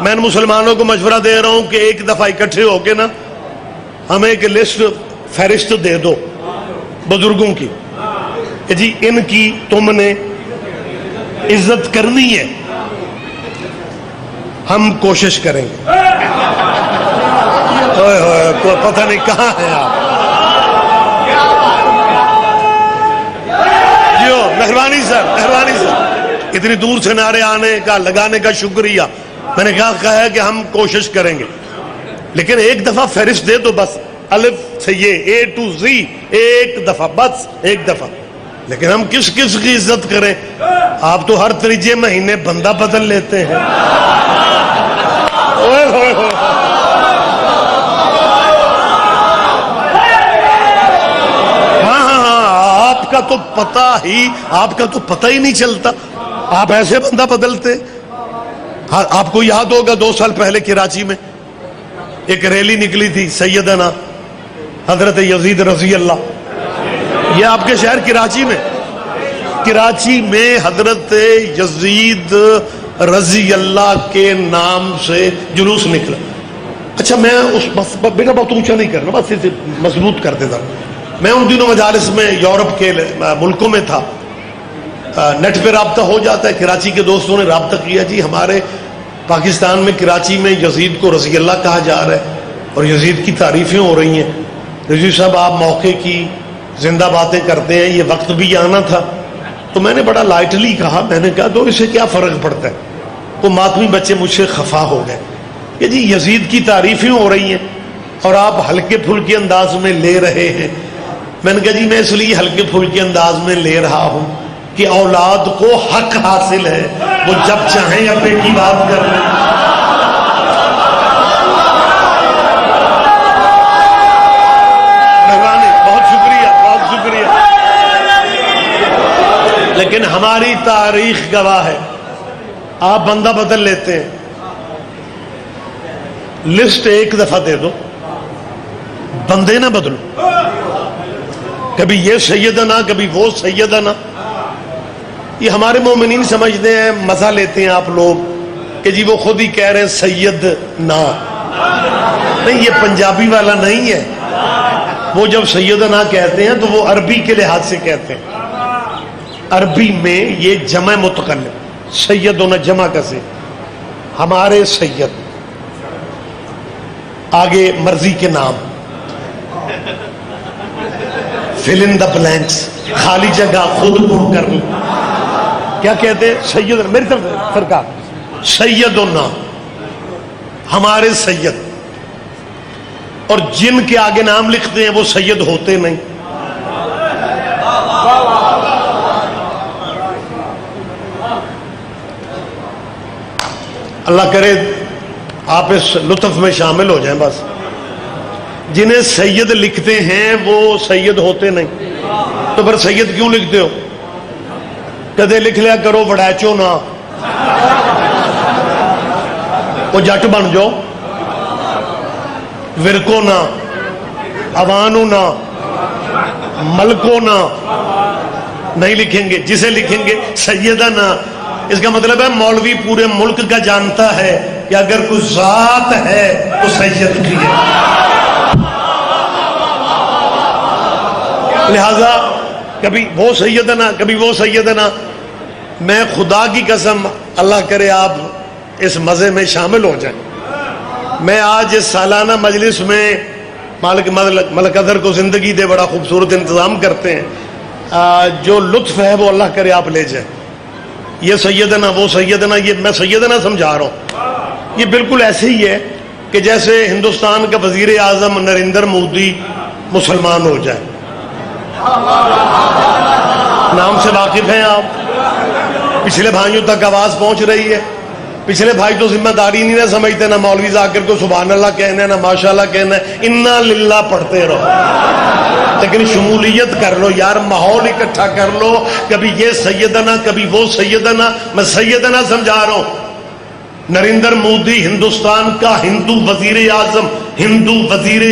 میں مسلمانوں کو مشورہ دے رہا ہوں کہ ایک دفعہ اکٹھے ہو کے نا ہمیں ایک لسٹ فہرست دے دو بزرگوں کی کہ جی ان کی تم نے عزت کرنی ہے. ہم کوشش کریں گے. پتہ نہیں کہاں ہیں آپ. جیو مہربانی سر، مہربانی سر، اتنی دور سے نعرے آنے کا لگانے کا شکریہ. میں نے کہا ہے کہ ہم کوشش کریں گے، لیکن ایک دفعہ فہرست دے دو بس، الف سے یہ A to Z ایک دفعہ، بس ایک دفعہ. لیکن ہم کس کی عزت کریں؟ آپ تو ہر تیجے مہینے بندہ بدل لیتے ہیں. آپ کا تو پتہ ہی نہیں چلتا، آپ ایسے بندہ بدلتے. آپ کو یاد ہوگا 2 سال پہلے کراچی میں ایک ریلی نکلی تھی، سیدنا حضرت یزید رضی اللہ. یہ آپ کے شہر کراچی میں حضرت یزید رضی اللہ کے نام سے جلوس نکلا. اچھا میں اس بیٹا بہت اونچا نہیں کرنا، بس اسے مضبوط کر دیتا. میں ان دنوں مجالس میں یورپ کے ملکوں میں تھا، نیٹ پہ رابطہ ہو جاتا ہے. کراچی کے دوستوں نے رابطہ کیا، جی ہمارے پاکستان میں کراچی میں یزید کو رضی اللہ کہا جا رہا ہے اور یزید کی تعریفیں ہو رہی ہیں. رضی صاحب آپ موقع کی زندہ باتیں کرتے ہیں، یہ وقت بھی آنا تھا. تو میں نے بڑا لائٹلی کہا، میں نے کہا تو اسے کیا فرق پڑتا ہے. وہ ماتمی بچے مجھ سے خفا ہو گئے کہ جی یزید کی تعریفیں ہو رہی ہیں اور آپ ہلکے پھلکے انداز میں لے رہے ہیں. میں نے کہا جی میں اس لیے ہلکے پھلکے انداز میں لے رہا ہوں کہ اولاد کو حق حاصل ہے، وہ جب چاہیں ابے کی بات کر لیں. مہربانی، بہت شکریہ، بہت شکریہ. لیکن ہماری تاریخ گواہ ہے، آپ بندہ بدل لیتے ہیں. لسٹ ایک دفعہ دے دو، بندے نہ بدلو. کبھی یہ سیدنا، کبھی وہ سیدنا. یہ ہمارے مومنین سمجھتے ہیں، مزہ لیتے ہیں آپ لوگ کہ جی وہ خود ہی کہہ رہے ہیں سید نا. نہیں، یہ پنجابی والا نہیں ہے. وہ جب سیدنا کہتے ہیں تو وہ عربی کے لحاظ سے کہتے ہیں. عربی میں یہ جمع متکلم، سیدنا جمع کسے، ہمارے سید. آگے مرضی کے نام، fill in the blanks، خالی جگہ خود پر کر لیں. کیا کہتے ہیں؟ سید. میری طرف سرکار، سیدنا، ہمارے سید. اور جن کے آگے نام لکھتے ہیں وہ سید ہوتے نہیں. اللہ کرے آپ اس لطف میں شامل ہو جائیں. بس جنہیں سید لکھتے ہیں وہ سید ہوتے نہیں. تو پھر سید کیوں لکھتے ہو؟ کدے لکھ لیا کرو وڑیچو نہ، وہ جٹ بن جاؤ. ورکو نہ، اوانو نہ، ملکو نہ نہیں لکھیں گے. جسے لکھیں گے سیدنا، اس کا مطلب ہے مولوی پورے ملک کا جانتا ہے کہ اگر کوئی ذات ہے تو سید کی ہے. لہذا کبھی وہ سیدنا، کبھی وہ سیدنا. میں خدا کی قسم، اللہ کرے آپ اس مزے میں شامل ہو جائیں. میں آج اس سالانہ مجلس میں ملک اظہر کو زندگی دے بڑا خوبصورت انتظام کرتے ہیں. جو لطف ہے وہ اللہ کرے آپ لے جائیں. یہ سیدنا، وہ سیدنا، یہ میں سیدنا سمجھا رہا ہوں. یہ بالکل ایسے ہی ہے کہ جیسے ہندوستان کا وزیر اعظم نریندر مودی مسلمان ہو جائے. نام سے واقف ہیں آپ؟ پچھلے بھائیوں تک آواز پہنچ رہی ہے. پچھلے بھائی تو ذمہ داری نہیں نہ سمجھتے، نہ مولوی ذاکر کو سبحان اللہ کہنا ہے، نہ ماشاء اللہ کہنا ہے، انا للہ پڑھتے رہو، لیکن شمولیت کر لو یار، ماحول اکٹھا کر لو، کبھی یہ سیدنا کبھی وہ سیدنا۔ میں سیدنا سمجھا رہا ہوں، نریندر مودی ہندوستان کا ہندو وزیر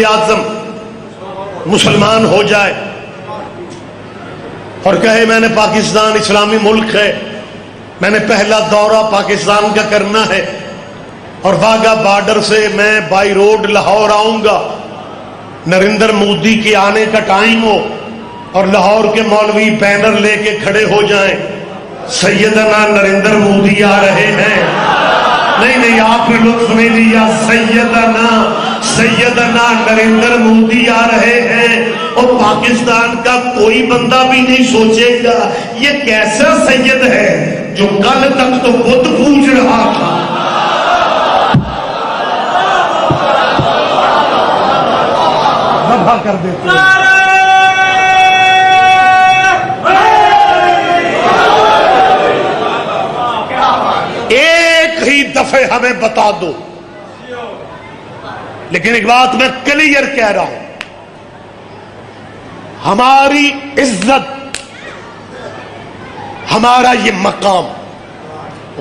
اعظم مسلمان ہو جائے اور کہے میں نے پاکستان اسلامی ملک ہے، میں نے پہلا دورہ پاکستان کا کرنا ہے اور واگا بارڈر سے میں بائی روڈ لاہور آؤں گا، نریندر مودی کے آنے کا ٹائم ہو اور لاہور کے مولوی بینر لے کے کھڑے ہو جائیں، سیدنا نریندر مودی آ رہے ہیں۔ نہیں آپ نے لطف نہیں لیا، سیدنا نریندر مودی آ رہے ہیں، اور پاکستان کا کوئی بندہ بھی نہیں سوچے گا یہ کیسا سید ہے جو کل تک تو بت پوج رہا تھا۔ ذبح کر دیتے ایک ہی دفعہ ہمیں بتا دو، لیکن ایک بات میں کلیئر کہہ رہا ہوں، ہماری عزت، ہمارا یہ مقام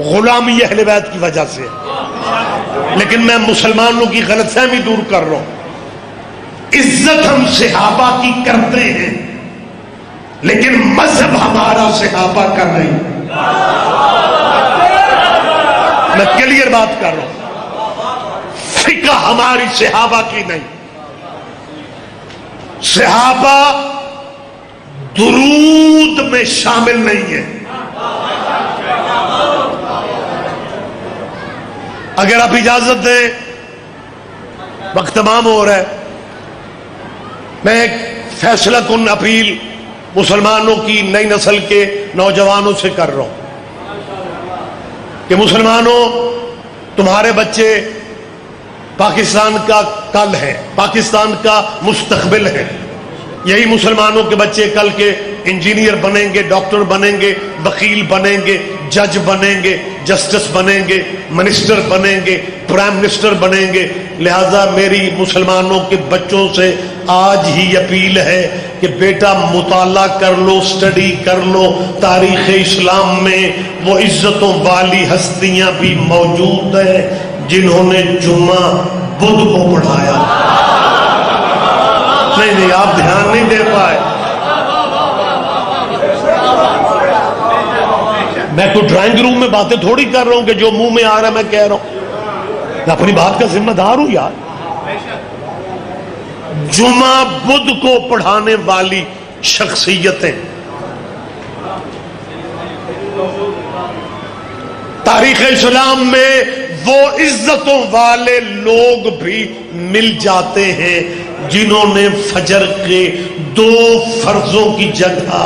غلامی اہل بیت کی وجہ سے ہے، لیکن میں مسلمانوں کی غلط فہمی دور کر رہا ہوں۔ عزت ہم صحابہ کی کرتے ہیں، لیکن مذہب ہمارا صحابہ کا نہیں۔ میں کلیئر بات کر رہا ہوں، فقہ ہماری صحابہ کی نہیں۔ صحابہ درود میں شامل نہیں ہے۔ اگر آپ اجازت دیں، وقت تمام ہو رہا ہے، میں ایک فیصلہ کن اپیل مسلمانوں کی نئی نسل کے نوجوانوں سے کر رہا ہوں کہ مسلمانوں، تمہارے بچے پاکستان کا کل ہے، پاکستان کا مستقبل ہے۔ یہی مسلمانوں کے بچے کل کے انجینئر بنیں گے، ڈاکٹر بنیں گے، وکیل بنیں گے، جج بنیں گے، جسٹس بنیں گے، منسٹر بنیں گے، پرائم منسٹر بنیں گے۔ لہذا میری مسلمانوں کے بچوں سے آج ہی اپیل ہے کہ بیٹا مطالعہ کر لو، سٹڈی کر لو، تاریخ اسلام میں وہ عزتوں والی ہستیاں بھی موجود ہیں جنہوں نے جمعہ بدھ کو پڑھایا۔ نہیں آپ دھیان نہیں دے پائے۔ میں کوئی ڈرائنگ روم میں باتیں تھوڑی کر رہا ہوں کہ جو منہ میں آ رہا ہے میں کہہ رہا ہوں، میں اپنی بات کا ذمہ دار ہوں یار۔ جمعہ بدھ کو پڑھانے والی شخصیتیں تاریخ اسلام میں وہ عزتوں والے لوگ بھی مل جاتے ہیں جنہوں نے فجر کے 2 فرضوں کی جگہ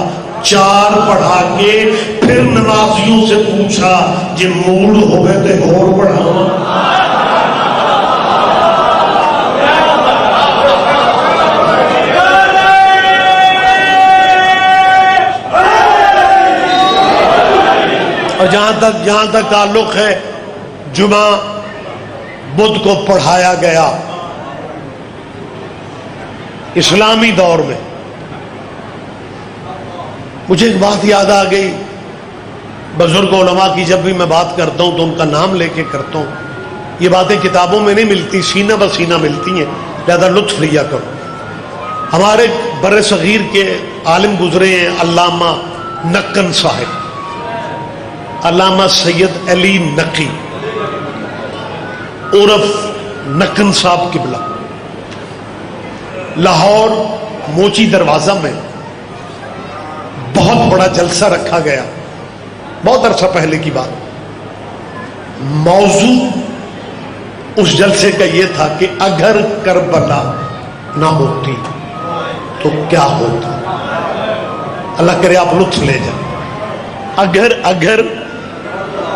4 پڑھا کے پھر نمازیوں سے پوچھا یہ موڈ ہو گئے تھے اور پڑھاؤ۔ اور جہاں تک تعلق ہے جمعہ بدھ کو پڑھایا گیا اسلامی دور میں، مجھے ایک بات یاد آ گئی، بزرگ علماء کی جب بھی میں بات کرتا ہوں تو ان کا نام لے کے کرتا ہوں، یہ باتیں کتابوں میں نہیں ملتی، سینہ بسینہ ملتی ہیں، لہذا لطف لیا کرو۔ ہمارے بر صغیر کے عالم گزرے ہیں علامہ نقن صاحب، علامہ سید علی نقی عرف نقن صاحب قبلہ، لاہور موچی دروازہ میں بہت بڑا جلسہ رکھا گیا، بہت عرصہ پہلے کی بات۔ موضوع اس جلسے کا یہ تھا کہ اگر کربلا نہ ہوتی تو کیا ہوتا۔ اللہ کرے آپ لطف لے جائیں۔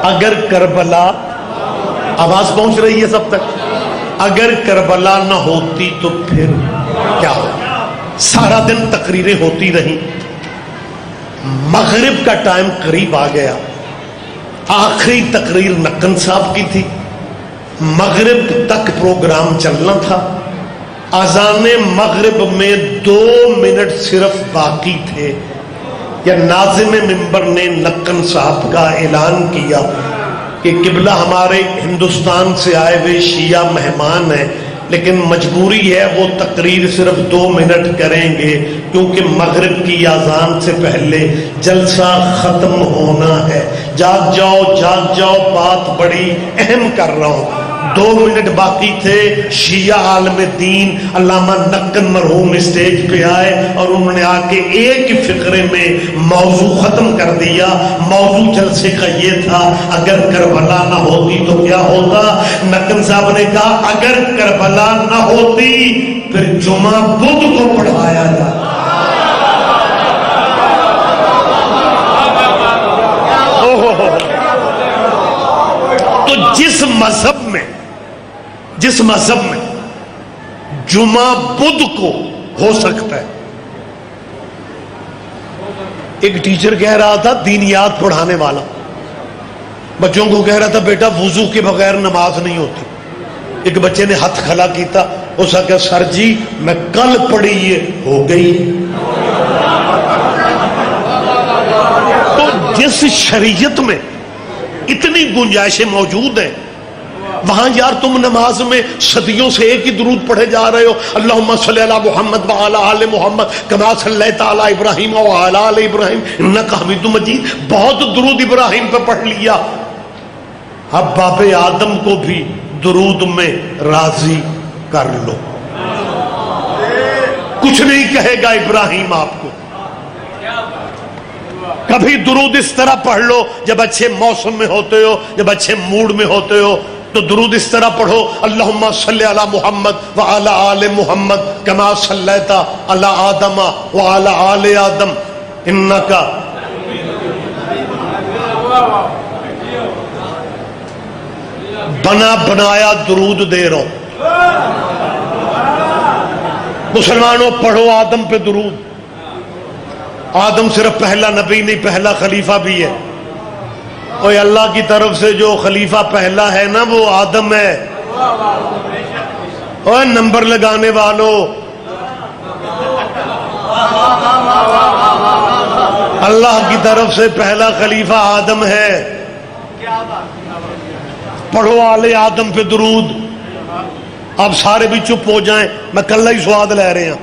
اگر کربلا، آواز پہنچ رہی ہے سب تک، اگر کربلا نہ ہوتی تو پھر کیا ہوتا۔ سارا دن تقریریں ہوتی رہیں، مغرب کا ٹائم قریب آ گیا، آخری تقریر نقن صاحب کی تھی، مغرب تک پروگرام چلنا تھا، اذان مغرب میں 2 منٹ صرف باقی تھے یا ناظم منبر نے نقن صاحب کا اعلان کیا کہ قبلہ ہمارے ہندوستان سے آئے ہوئے شیعہ مہمان ہیں لیکن مجبوری ہے وہ تقریر صرف 2 منٹ کریں گے کیونکہ مغرب کی اذان سے پہلے جلسہ ختم ہونا ہے، جاگ جاؤ، بات بڑی اہم کر رہا ہوں۔ 2 منٹ باقی تھے، شیعہ عالم دین علامہ نقن مرحوم اسٹیج پہ آئے اور انہوں نے آ کے ایک ہی فقرے میں موضوع ختم کر دیا۔ موضوع جلسے کا یہ تھا اگر کربلا نہ ہوتی تو کیا ہوتا؟ نقن صاحب نے کہا اگر کربلا نہ ہوتی پھر جمعہ بدھ کو پڑھایا جاتا۔ تو جس مذہب میں جمعہ بدھ کو ہو سکتا ہے، ایک ٹیچر کہہ رہا تھا دینیات پڑھانے والا بچوں کو کہہ رہا تھا بیٹا وضو کے بغیر نماز نہیں ہوتی۔ ایک بچے نے ہاتھ کھلا کیتا، اس نے کہا سر جی میں کل پڑھی یہ ہو گئی۔ تو جس شریعت میں اتنی گنجائشیں موجود ہیں وہاں یار تم نماز میں صدیوں سے ایک ہی درود پڑھے جا رہے ہو، اللہم صلی علی محمد وعلی آل محمد کما صلیت علی ابراہیم وعلی آل ابراہیم انک حمید مجید، بہت درود ابراہیم پہ پڑھ لیا، اب باپ آدم کو بھی درود میں راضی کر لو۔ کچھ نہیں کہے گا ابراہیم آپ کو، کبھی درود اس طرح پڑھ لو جب اچھے موسم میں ہوتے ہو، جب اچھے موڈ میں ہوتے ہو تو درود اس طرح پڑھو اللہم صلی علی محمد وعلی آل محمد کما صلیت علی آدم وعلی آل آدم انکا۔ بنا بنایا درود دے رہا ہوں، مسلمانوں پڑھو آدم پہ درود۔ آدم صرف پہلا نبی نہیں، پہلا خلیفہ بھی ہے۔ اور اللہ کی طرف سے جو خلیفہ پہلا ہے نا وہ آدم ہے۔ اور نمبر لگانے والوں، اللہ کی طرف سے پہلا خلیفہ آدم ہے۔ پڑھو آل آدم پہ درود۔ اب سارے بھی چپ ہو جائیں، میں کل ہی سواد لے رہے ہیں۔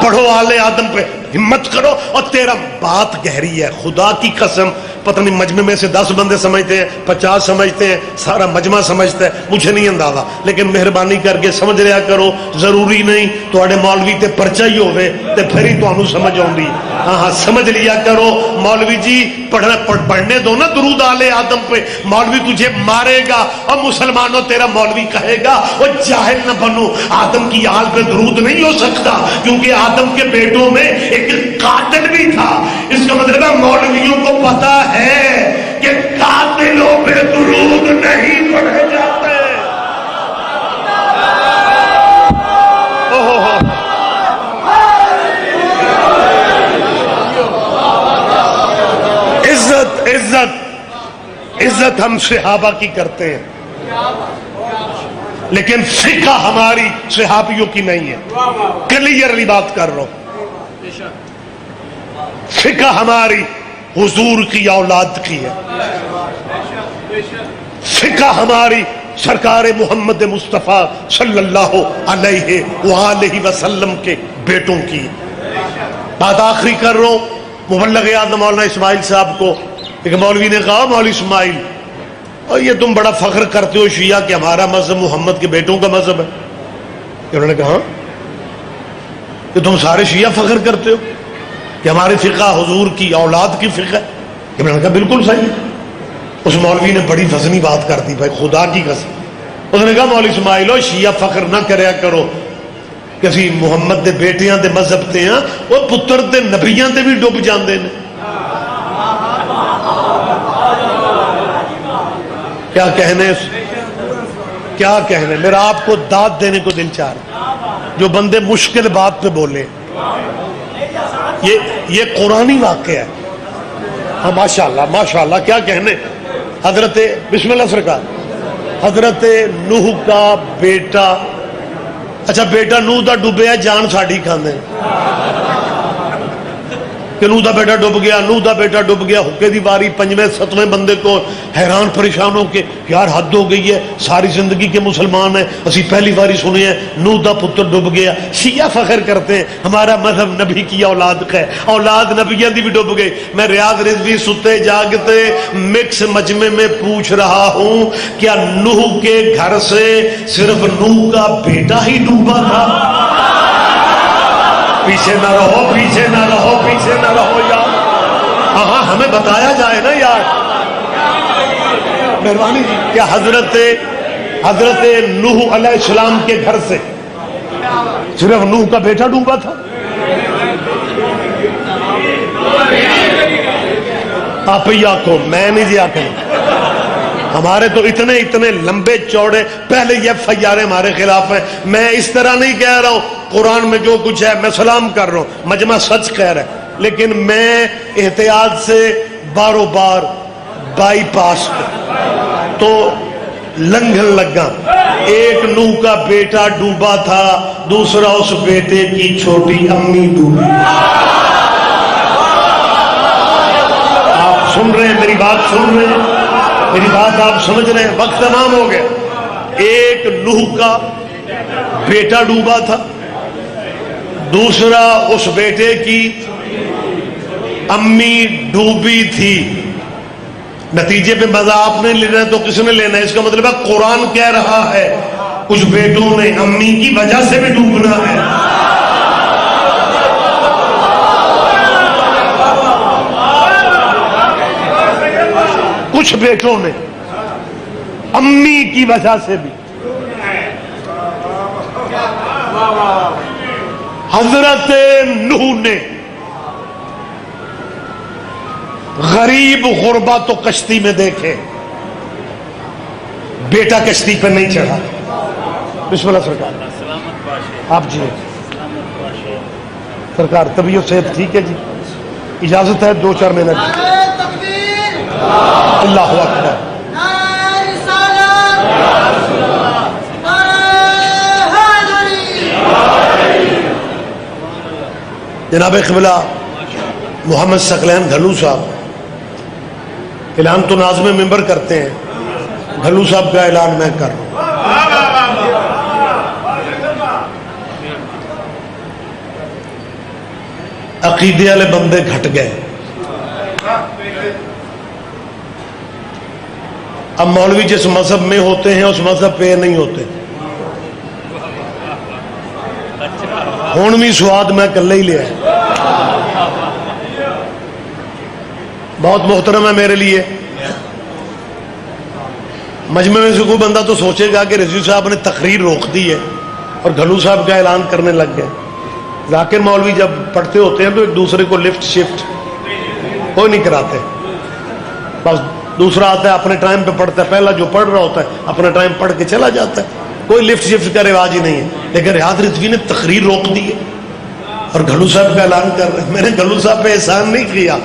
پڑھو آل آدم پہ، ہمت کرو۔ اور تیرا بات گہری ہے، خدا کی قسم پتہ نہیں مجمع میں سے 10 بندے سمجھتے ہیں، 50 سمجھتے ہیں، سارا مجمع سمجھتا ہے، مجھے نہیں اندازہ، لیکن مہربانی کر کے سمجھ لیا کرو۔ ضروری نہیں تھوڑے مولوی تے پرچہ ہی ہوئے تے پھر ہی تانوں سمجھ آؤندی۔ ہاں سمجھ لیا کرو۔ مولوی جی پڑھنے دو نا درود آل آدم پہ، مولوی تجھے مارے گا۔ اور مسلمانوں تیرا مولوی کہے گا وہ جاہل نہ بنو، آدم کی آل پہ درود نہیں ہو سکتا کیونکہ آدم کے بیٹوں میں ایک قاتل بھی تھا۔ اس کا مطلب ہے مولویوں کو پتا ہے کہ قاتلوں پہ درود نہیں پڑھے جاتے۔ عزت ہم صحابہ کی کرتے ہیں لیکن فقہ ہماری صحابیوں کی نہیں ہے۔ کلیئرلی بات کر رہا ہوں، فقہ ہماری حضور کی اولاد کی ہے، فقہ ہماری سرکار محمد مصطفیٰ صلی اللہ علیہ وآلہ وسلم کے بیٹوں کی۔ بات آخری کر رہا ہوں، مبلغ اعظم مولانا اسماعیل صاحب کو ایک مولوی نے کہا مولوی اسماعیل اور یہ تم بڑا فخر کرتے ہو شیعہ کہ ہمارا مذہب محمد کے بیٹوں کا مذہب ہے۔ انہوں نے کہا کہ تم سارے شیعہ فخر کرتے ہو کہ ہماری فقہ حضور کی اولاد کی فقہ ہے۔ انہوں نے کہا بالکل صحیح۔ اس مولوی نے بڑی وزنی بات کر دی، بھائی خدا کی قسم۔ اس نے کہا مولوی اسماعیل شیعہ فخر نہ کریا کرو کہ اسی محمد دے بیٹیاں دے مذہب تے ہاں، وہ پتر تے نبیاں تے بھی ڈب جاندے نے۔ کیا کہنے میرا آپ کو داد دینے کو دل چاہ رہا، جو بندے مشکل بات پہ بولے، یہ قرآنی واقعہ ہے۔ ہاں ماشاءاللہ ماشاءاللہ، کیا کہنے حضرت بسم اللہ سرکار، حضرت نوح کا بیٹا، اچھا بیٹا نوح دا ڈوبیا جان ساڑی کھانے کہ نوح دا بیٹا ڈوب گیا، نوح دا بیٹا ڈوب گیا، حکے دی باری پنجویں ستویں بندے کو حیران پریشان ہو کے یار حد ہو گئی ہے، ساری زندگی کے مسلمان ہیں، اسی پہلی باری سنے ہیں نوح دا پتر ڈوب گیا۔ شیعہ فخر کرتے ہیں ہمارا مذہب نبی کی اولاد کا ہے، اولاد نبیوں دی بھی ڈوب گئی۔ میں ریاض رضوی ستے جاگتے مکس مجمع میں پوچھ رہا ہوں کیا نوح کے گھر سے صرف نوح کا بیٹا ہی ڈوبا تھا؟ پیچھے نہ رہو، پیچھے نہ رہو، پیچھے نہ رہو یار، ہاں ہمیں بتایا جائے نا یار، مہربانی جی۔ کیا حضرت نوح علیہ السلام کے گھر سے صرف نوح کا بیٹا ڈوبا تھا؟ آپ ہی آنکھوں، میں نہیں جی آنکھیں، ہمارے تو اتنے لمبے چوڑے پہلے یہ FIR ہمارے خلاف ہیں۔ میں اس طرح نہیں کہہ رہا ہوں، قرآن میں جو کچھ ہے میں سلام کر رہا ہوں، مجمع سچ کہہ رہا ہے، لیکن میں احتیاط سے باروں بار بائی پاس تو لنگھن لگا۔ ایک نوح کا بیٹا ڈوبا تھا، دوسرا اس بیٹے کی چھوٹی امی ڈوبی۔ آپ سن رہے ہیں میری بات، سن رہے ہیں میری بات، آپ سمجھ رہے ہیں؟ وقت تمام ہو گیا۔ ایک نوح کا بیٹا ڈوبا تھا، دوسرا اس بیٹے کی امی ڈوبی تھی۔ نتیجے پہ مزہ آپ نے لینا ہے تو کس نے لینا ہے؟ اس کا مطلب ہے قرآن کہہ رہا ہے کچھ بیٹوں نے امی کی وجہ سے بھی ڈوبنا ہے۔ کچھ بیٹوں نے امی کی وجہ سے بھی۔ حضرت نوح نے غریب غربا تو کشتی میں دیکھے، بیٹا کشتی پہ نہیں چڑھا۔ بسم اللہ سرکار، آپ جی سرکار طبیعت صحت ٹھیک ہے جی؟ اجازت ہے 2-4 منٹ؟ اللہ اکبر۔ جناب قبلہ محمد ثقلین گھلو صاحب اعلان تو ناظم ممبر کرتے ہیں، گھلو صاحب کا اعلان میں کر رہا ہوں۔ عقیدے والے بندے گھٹ گئے، اب مولوی جس مذہب میں ہوتے ہیں اس مذہب پہ نہیں ہوتے۔ ہون بھی سواد میں کلے ہی لیا، بہت محترم ہے میرے لیے۔ مجمع میں سے کوئی بندہ تو سوچے گا کہ رضوی صاحب نے تقریر روک دی ہے اور گھلو صاحب کا اعلان کرنے لگ گئے۔ ذاکر مولوی جب پڑھتے ہوتے ہیں تو ایک دوسرے کو لفٹ شفٹ کوئی نہیں کراتے، بس دوسرا آتا ہے اپنے ٹائم پہ پڑھتا ہے، پہلا جو پڑھ رہا ہوتا ہے اپنا ٹائم پڑھ کے چلا جاتا ہے، کوئی لفٹ شفٹ کا رواج ہی نہیں ہے۔ لیکن ریاض رضوی نے تقریر روک دی ہے اور گھلو صاحب کا اعلان کر رہے ہیں۔ میں نے گھلو صاحب پہ احسان نہیں کیا،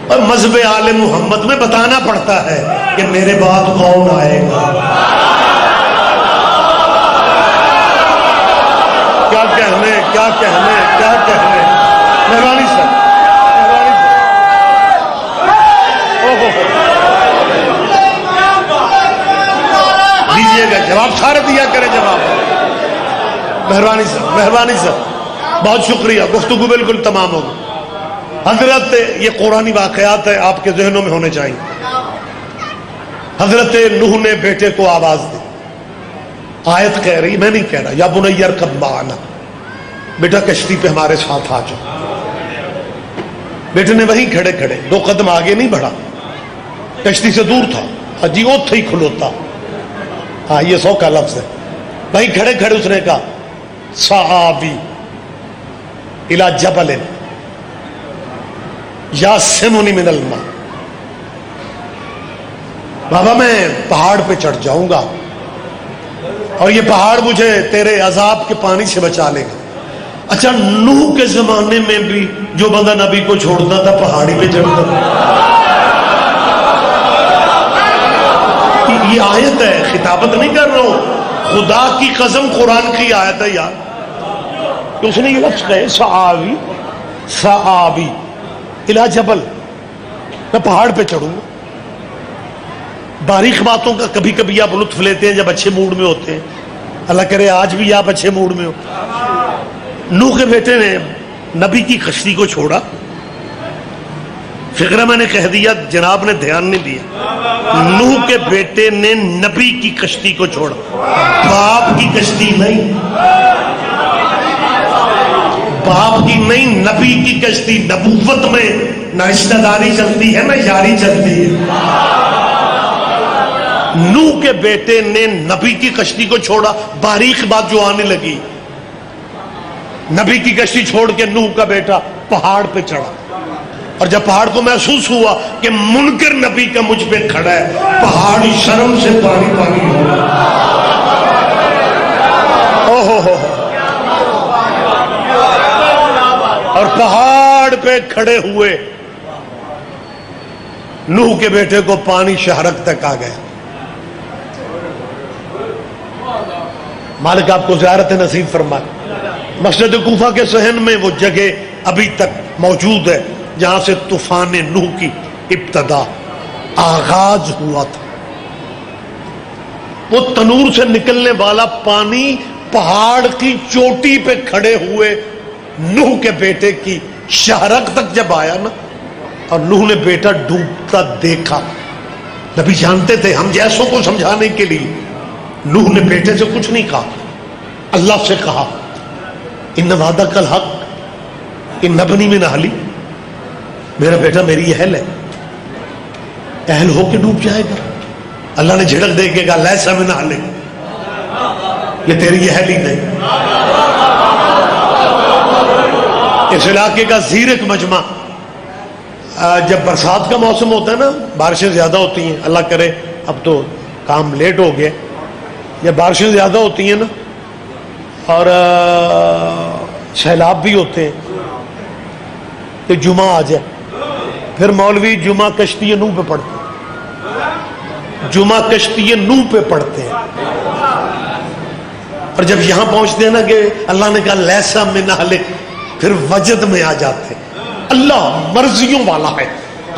اور مذہب آل محمد میں بتانا پڑتا ہے کہ میرے بعد کون آئے گا۔ کیا کہنے، کیا کہنے، کیا کہنے۔ مہربانی سر، مہربانی سر، دیجیے گا جواب، سارے دیا کریں جواب۔ مہربانی سر، مہربانی سر، بہت شکریہ، گفتگو بالکل تمام ہوگی۔ حضرت، یہ قرآنی واقعات ہے، آپ کے ذہنوں میں ہونے چاہیے۔ حضرت نوح نے بیٹے کو آواز دی، آیت کہہ رہی، میں نہیں کہہ رہا، یا بنی ارکب معنا، بیٹا کشتی پہ ہمارے ساتھ آ جاؤ۔ بیٹے نے وہیں کھڑے کھڑے 2 قدم آگے نہیں بڑھا، کشتی سے دور تھا، اجی اوتھے ہی کھلوتا، ہاں یہ 100 کا لفظ ہے، وہیں کھڑے کھڑے اس نے کہا صحابی الی جبل یاسمنی من الماء، بابا میں پہاڑ پہ چڑھ جاؤں گا اور یہ پہاڑ مجھے تیرے عذاب کے پانی سے بچا لے گا۔ اچھا، نوح کے زمانے میں بھی جو بندہ نبی کو چھوڑتا تھا پہاڑی پہ چڑھتا تھا۔ یہ آیت ہے، خطابت نہیں کر رہا ہوں، خدا کی قسم قرآن کی آیت ہے یار، کہ اس نے یہ لفظ کہے سآوی سآوی الی جبل، میں پہاڑ پہ چڑھوں گا۔ باریک باتوں کا کبھی کبھی آپ لطف لیتے ہیں جب اچھے موڈ میں ہوتے ہیں، اللہ کرے آج بھی آپ اچھے موڈ میں ہو۔ نوح کے بیٹے نے نبی کی کشتی کو چھوڑا، فکر میں نے کہہ دیا، جناب نے دھیان نہیں دیا، نوح کے بیٹے نے نبی کی کشتی کو چھوڑا، باپ کی کشتی نہیں، باپ کی نہیں، نبی کی کشتی۔ نبوت میں نہ رشتہ داری چلتی ہے نہ یاری چلتی ہے۔ نوح کے بیٹے نے نبی کی کشتی کو چھوڑا، باریک بات جو آنے لگی، نبی کی کشتی چھوڑ کے نوح کا بیٹا پہاڑ پہ چڑھا، اور جب پہاڑ کو محسوس ہوا کہ منکر نبی کا مجھ پہ کھڑا ہے، پہاڑ شرم سے پانی پانی ہو گیا۔ اور پہاڑ پہ کھڑے ہوئے نوح کے بیٹے کو پانی شہرک تک آ گیا۔ مالک آپ کو زیارت نصیب فرمائے۔ مسجد کوفہ کے صحن میں وہ جگہ ابھی تک موجود ہے جہاں سے طوفان نوح کی ابتدا آغاز ہوا تھا۔ وہ تنور سے نکلنے والا پانی پہاڑ کی چوٹی پہ کھڑے ہوئے نوح کے بیٹے کی شہرک تک جب آیا نا، اور نوح نے بیٹا ڈوبتا دیکھا، نبی جانتے تھے ہم جیسوں کو سمجھانے کے لیے، نوح نے بیٹے سے کچھ نہیں کہا، اللہ سے کہا ان وعدک الحق ان ابنی من اہلی، میرا بیٹا میری اہل ہے، اہل ہو کے ڈوب جائے گا۔ اللہ نے جھڑک دے کے کہا لیسا من اہلک، یہ تیری اہل ہی نہیں۔ اس علاقے کا زیرک مجمع، جب برسات کا موسم ہوتا ہے نا، بارشیں زیادہ ہوتی ہیں، اللہ کرے اب تو کام لیٹ ہو گیا، جب بارشیں زیادہ ہوتی ہیں نا اور سیلاب بھی ہوتے ہیں، تو جمعہ آ جائے، پھر مولوی جمعہ کشتی نوح پہ پڑھتے ہیں، جمعہ کشتی نوح پہ پڑھتے ہیں، اور جب یہاں پہنچتے ہیں نا کہ اللہ نے کہا لیسا من اہلک، پھر وجد میں آ جاتے ہیں۔ اللہ مرضیوں والا ہے،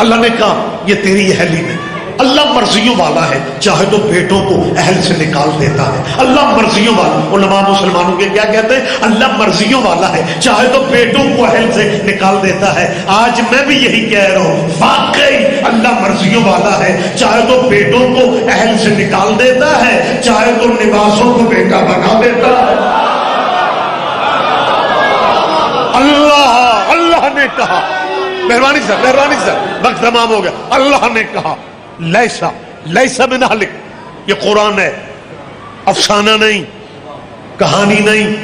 اللہ نے کہا یہ تیری اہلی نہیں، اللہ مرضیوں والا ہے، چاہے تو بیٹوں کو اہل سے نکال دیتا ہے، اللہ مرضیوں والا۔ علماء مسلمانوں کے کیا کہتے ہیں؟ اللہ مرضیوں والا ہے، چاہے تو بیٹوں کو اہل سے نکال دیتا ہے۔ آج میں بھی یہی کہہ رہا ہوں، واقعی اللہ مرضیوں والا ہے، چاہے تو بیٹوں کو اہل سے نکال دیتا ہے، چاہے تو نواسوں کو بیٹا بنا دیتا ہے۔ اللہ نے کہا، مہربانی سر وقت تمام ہو گیا، اللہ نے کہا لیسا من اہلک، یہ قرآن ہے، افسانہ نہیں، کہانی نہیں۔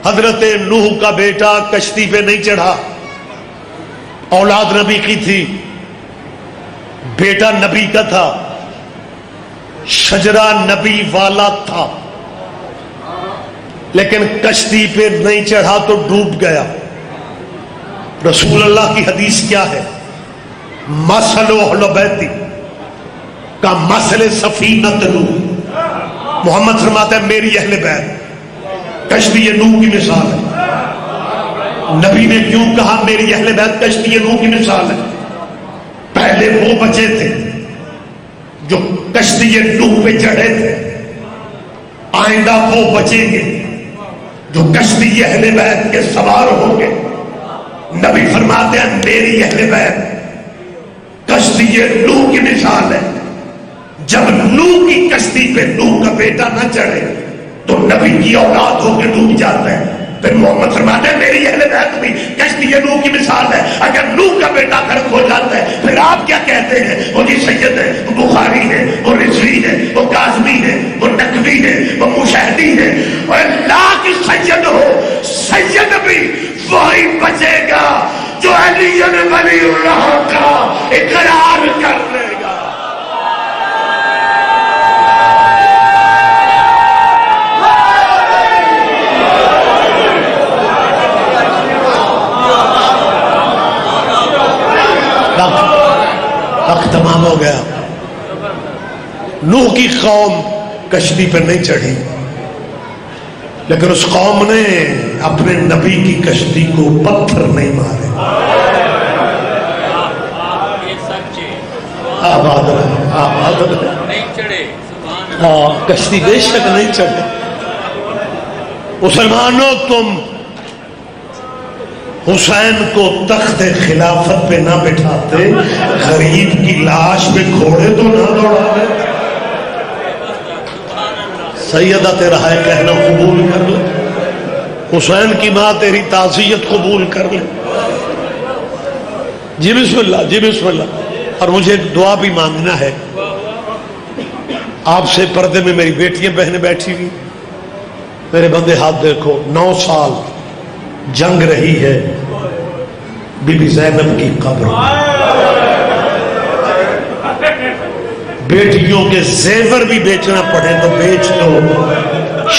حضرت نوح کا بیٹا کشتی پہ نہیں چڑھا، اولاد نبی کی تھی، بیٹا نبی کا تھا، شجرہ نبی والا تھا، لیکن کشتی پہ نہیں چڑھا تو ڈوب گیا۔ رسول اللہ کی حدیث کیا ہے؟ مثل اہل بیتی کا مثل سفینۃ نوح، محمد فرماتا ہے میری اہل بیت کشتی نوح کی مثال ہے۔ نبی نے کیوں کہا میری اہل بیت کشتی نوح کی مثال ہے؟ پہلے وہ بچے تھے جو کشتی نوح پہ چڑھے تھے، آئندہ وہ بچیں گے جو کشتی اہل بیت کے سوار ہوں گے۔ نبی فرماتے ہیں میری اہل بیت کشتی نوح کی مثال ہے۔ جب نوح کی کشتی پہ نوح کا بیٹا نہ چڑھے تو نبی کی اولاد ہو کے ڈوب جاتا ہے۔ پھر محمد فرماتے ہیں میری اہل بیت بھی کشتی نوح کی مثال ہے۔ اگر نوح کا بیٹا غرق ہو جاتا ہے پھر آپ کیا کہتے ہیں؟ وہ جی سید ہے، وہ بخاری ہے، وہ رضوی ہے، وہ کاظمی ہے، وہ نقوی ہے، وہ مشاہدی ہے۔ اور اللہ کی سید ہو، سید بھی وہی بچے گا جو علی ولی اللہ کا اقرار کر لے گا۔ وقت تمام ہو گیا، نوح کی قوم کشتی پہ نہیں چڑھی، لیکن اس قوم نے اپنے نبی کی کشتی کو پتھر نہیں مارے۔ آباد رہے، آباد رہے، نہیں چڑھے، کشتی بے شک نہیں چڑھے۔ مسلمانوں، تم حسین کو تخت خلافت پہ نہ بٹھاتے، غریب کی لاش پہ گھوڑے تو نہ دوڑاتے۔ سیدہ تیرا ہے کہنا قبول کر لے، حسین کی ماں تیری تعزیت قبول کر لے۔ جی بسم اللہ، جی بسم اللہ۔ اور مجھے ایک دعا بھی مانگنا ہے آپ سے، پردے میں میری بیٹیاں بہنیں بیٹھی ہوئی، میرے بندے ہاتھ دیکھو، 9 سال جنگ رہی ہے بی بی زینب کی قبر، بیٹیوں کے زیور بھی بیچنا پڑے تو بیچ دو،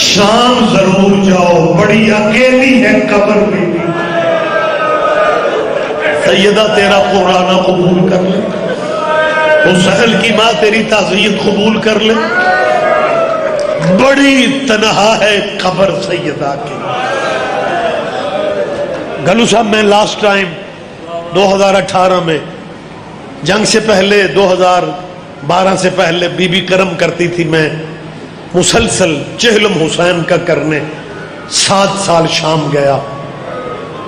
شام ضرور جاؤ، بڑی اکیلی ہے قبر بی بی۔ سیدہ تیرا قرآن قبول کر لے، حسین کی ماں تیری تعزیت قبول کر لے۔ بڑی تنہا ہے قبر سیدہ کی۔ گلو صاحب، میں لاسٹ ٹائم 2018 میں، جنگ سے پہلے 2012 سے پہلے بی بی کرم کرتی تھی، میں مسلسل چہلم حسین کا کرنے 7 سال شام گیا۔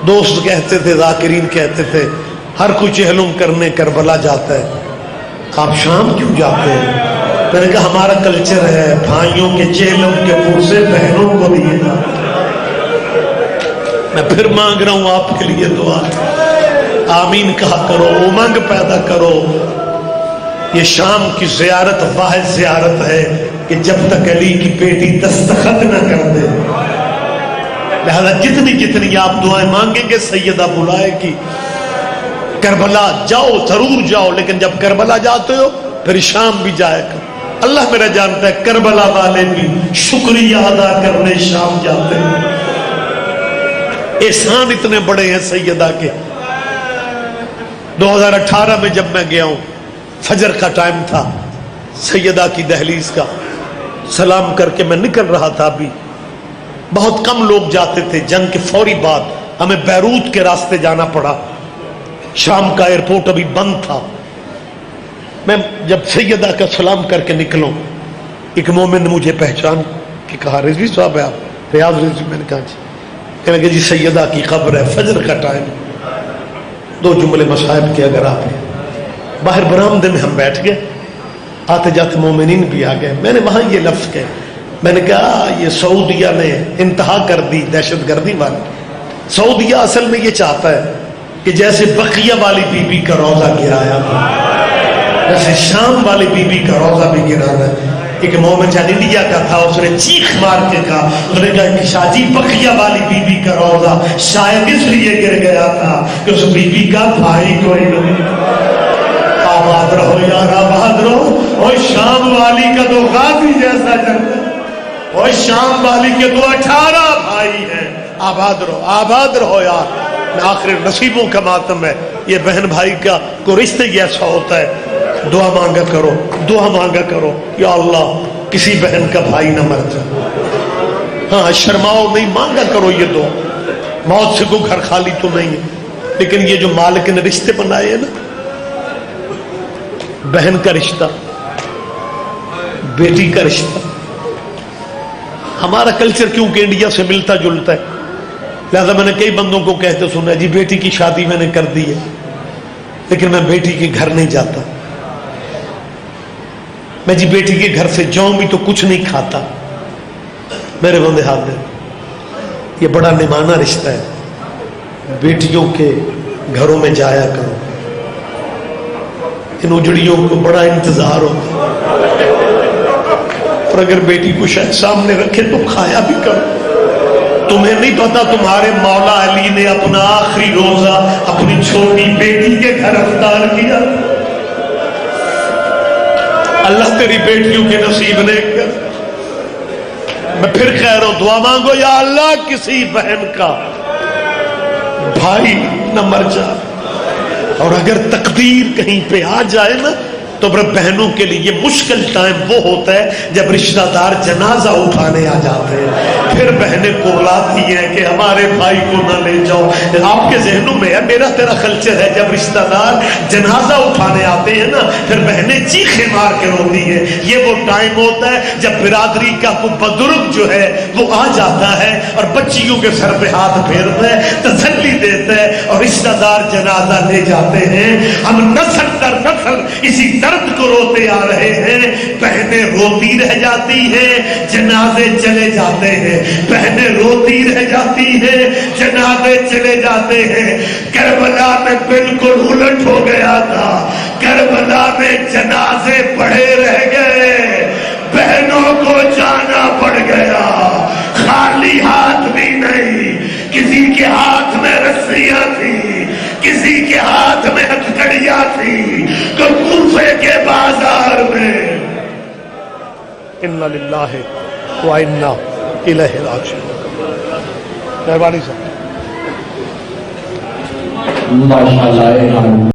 دوست کہتے تھے، ذاکرین کہتے تھے، ہر کوئی چہلم کرنے کربلا جاتا ہے، آپ شام کیوں جاتے ہیں؟ میں نے کہا ہمارا کلچر ہے، بھائیوں کے چہلم کے پرسے بہنوں کو دیے جاتے ہیں۔ میں پھر مانگ رہا ہوں آپ کے لیے دعا، آمین کہا کرو، امنگ پیدا کرو۔ یہ شام کی زیارت واحد زیارت ہے کہ جب تک علی کی بیٹی دستخط نہ کر دے، لہذا جتنی جتنی آپ دعائیں مانگیں گے سیدہ بلائے گی۔ کربلا جاؤ، ضرور جاؤ، لیکن جب کربلا جاتے ہو پھر شام بھی جائے گا۔ اللہ میرا جانتا ہے کربلا والے بھی شکریہ ادا کرنے شام جاتے ہیں۔ احسان اتنے بڑے ہیں سیدہ کے۔ 2018 میں جب میں گیا ہوں، فجر کا ٹائم تھا، سیدہ کی دہلیز کا سلام کر کے میں نکل رہا تھا، ابھی بہت کم لوگ جاتے تھے، جنگ کے فوری بعد ہمیں بیروت کے راستے جانا پڑا، شام کا ایئرپورٹ ابھی بند تھا۔ میں جب سیدہ کا سلام کر کے نکلوں، ایک مومن نے مجھے پہچان کہ کہا رضوی صاحب ہے آپ؟ ریاض رضوی۔ میں نے کہا جی۔ کہنے لگے جی سیدہ کی قبر ہے، فجر کا ٹائم، 2 جملے مصائب کے اگر آپ ہیں۔ باہر برآمدے میں ہم بیٹھ گئے، آتے جاتے مومنین بھی آ گئے۔ میں نے وہاں یہ لفظ کہے، میں نے کہا یہ سعودیہ نے انتہا کر دی دہشت گردی والی۔ سعودیہ اصل میں یہ چاہتا ہے کہ جیسے بقیہ والی بی بی کا روزہ گرایا تھا، جیسے شام والی بی بی کا روزہ بھی گرانا ہے۔ ایک مومن جان انڈیا کا تھا، اس نے چیخ مار کے کہا، اس نے کہا کہ شاہ جی بقیہ والی بی بی کا روزہ شاید اس لیے گر گیا تھا کہ اس بی بی کا بھائی کوئی نہیں۔ آباد رہو یار، آباد رہو۔ اور شام والی کا تو غازی جیسا جنگ، اور شام والی کے تو 18 بھائی ہیں۔ آباد رہو، آباد رہو یار۔ آخر نصیبوں کا ماتم ہے، یہ بہن بھائی کا کوئی رشتے ایسا ہوتا ہے۔ دعا مانگا کرو، دعا مانگا کرو، یا اللہ کسی بہن کا بھائی نہ مر جائے۔ ہاں شرماؤ نہیں، مانگا کرو یہ دعا۔ موت سے کوئی گھر خالی تو نہیں ہے، لیکن یہ جو مالک نے رشتے بنائے ہیں نا، بہن کا رشتہ، بیٹی کا رشتہ، ہمارا کلچر کیونکہ انڈیا سے ملتا جلتا ہے، لہذا میں نے کئی بندوں کو کہتے سنا جی بیٹی کی شادی میں نے کر دی ہے، لیکن میں بیٹی کے گھر نہیں جاتا، میں جی بیٹی کے گھر سے جاؤں بھی تو کچھ نہیں کھاتا۔ میرے بندے ہاتھ دے، یہ بڑا نمانہ رشتہ ہے، بیٹیوں کے گھروں میں جایا کرو، ان اجڑیوں کو بڑا انتظار ہوتا ہے، اور اگر بیٹی کو شاید سامنے رکھے تو کھایا بھی کرو۔ تمہیں نہیں پتا تمہارے مولا علی نے اپنا آخری روزہ اپنی چھوٹی بیٹی کے گھر افطار کیا۔ اللہ تیری بیٹیوں کے نصیب نیک کر۔ میں پھر کہہ رہا ہوں دعا مانگو، یا اللہ کسی بہن کا بھائی نہ مر جائے، اور اگر تقدیر کہیں پہ آ جائے نا تو بہنوں کے لیے یہ مشکل ٹائم وہ ہوتا ہے جب رشتہ دار جنازہ اٹھانے آ جاتے ہیں، پھر بہنیں کرلاتی ہیں کہ ہمارے بھائی کو نہ لے جاؤ۔ آپ کے ذہنوں میں ہے، میرا تیرا کلچر ہے، جب رشتہ دار جنازہ اٹھانے آتے ہیں نا پھر بہنیں چیخیں مار کے روتی ہیں۔ یہ وہ ٹائم ہوتا ہے جب برادری کا کوئی بزرگ جو ہے وہ آ جاتا ہے اور بچیوں کے سر پہ ہاتھ پھیرتا ہے، تسلی دیتا ہے اور رشتہ دار جنازہ لے جاتے ہیں۔ ہم نسل در نسل اسی درد کو روتے آ رہے ہیں۔ بہنیں روتی رہ جاتی ہیں، جنازے چلے جاتے ہیں، بہنیں روتی رہ جاتی ہیں، جنازے چلے جاتے ہیں۔ کربلا میں بالکل الٹ ہو گیا تھا، کربلا میں جنازے پڑے رہ گئے، بہنوں کو جانا پڑ گیا، خالی ہاتھ بھی نہیں، کسی کے ہاتھ میں رسیاں تھی، کسی کے ہاتھ میں ہتھکڑیاں تھی، تو کوفے کے بازار میں انا للہ و انا الیہ راجعون۔ مہربانی صاحب ماشاءاللہ۔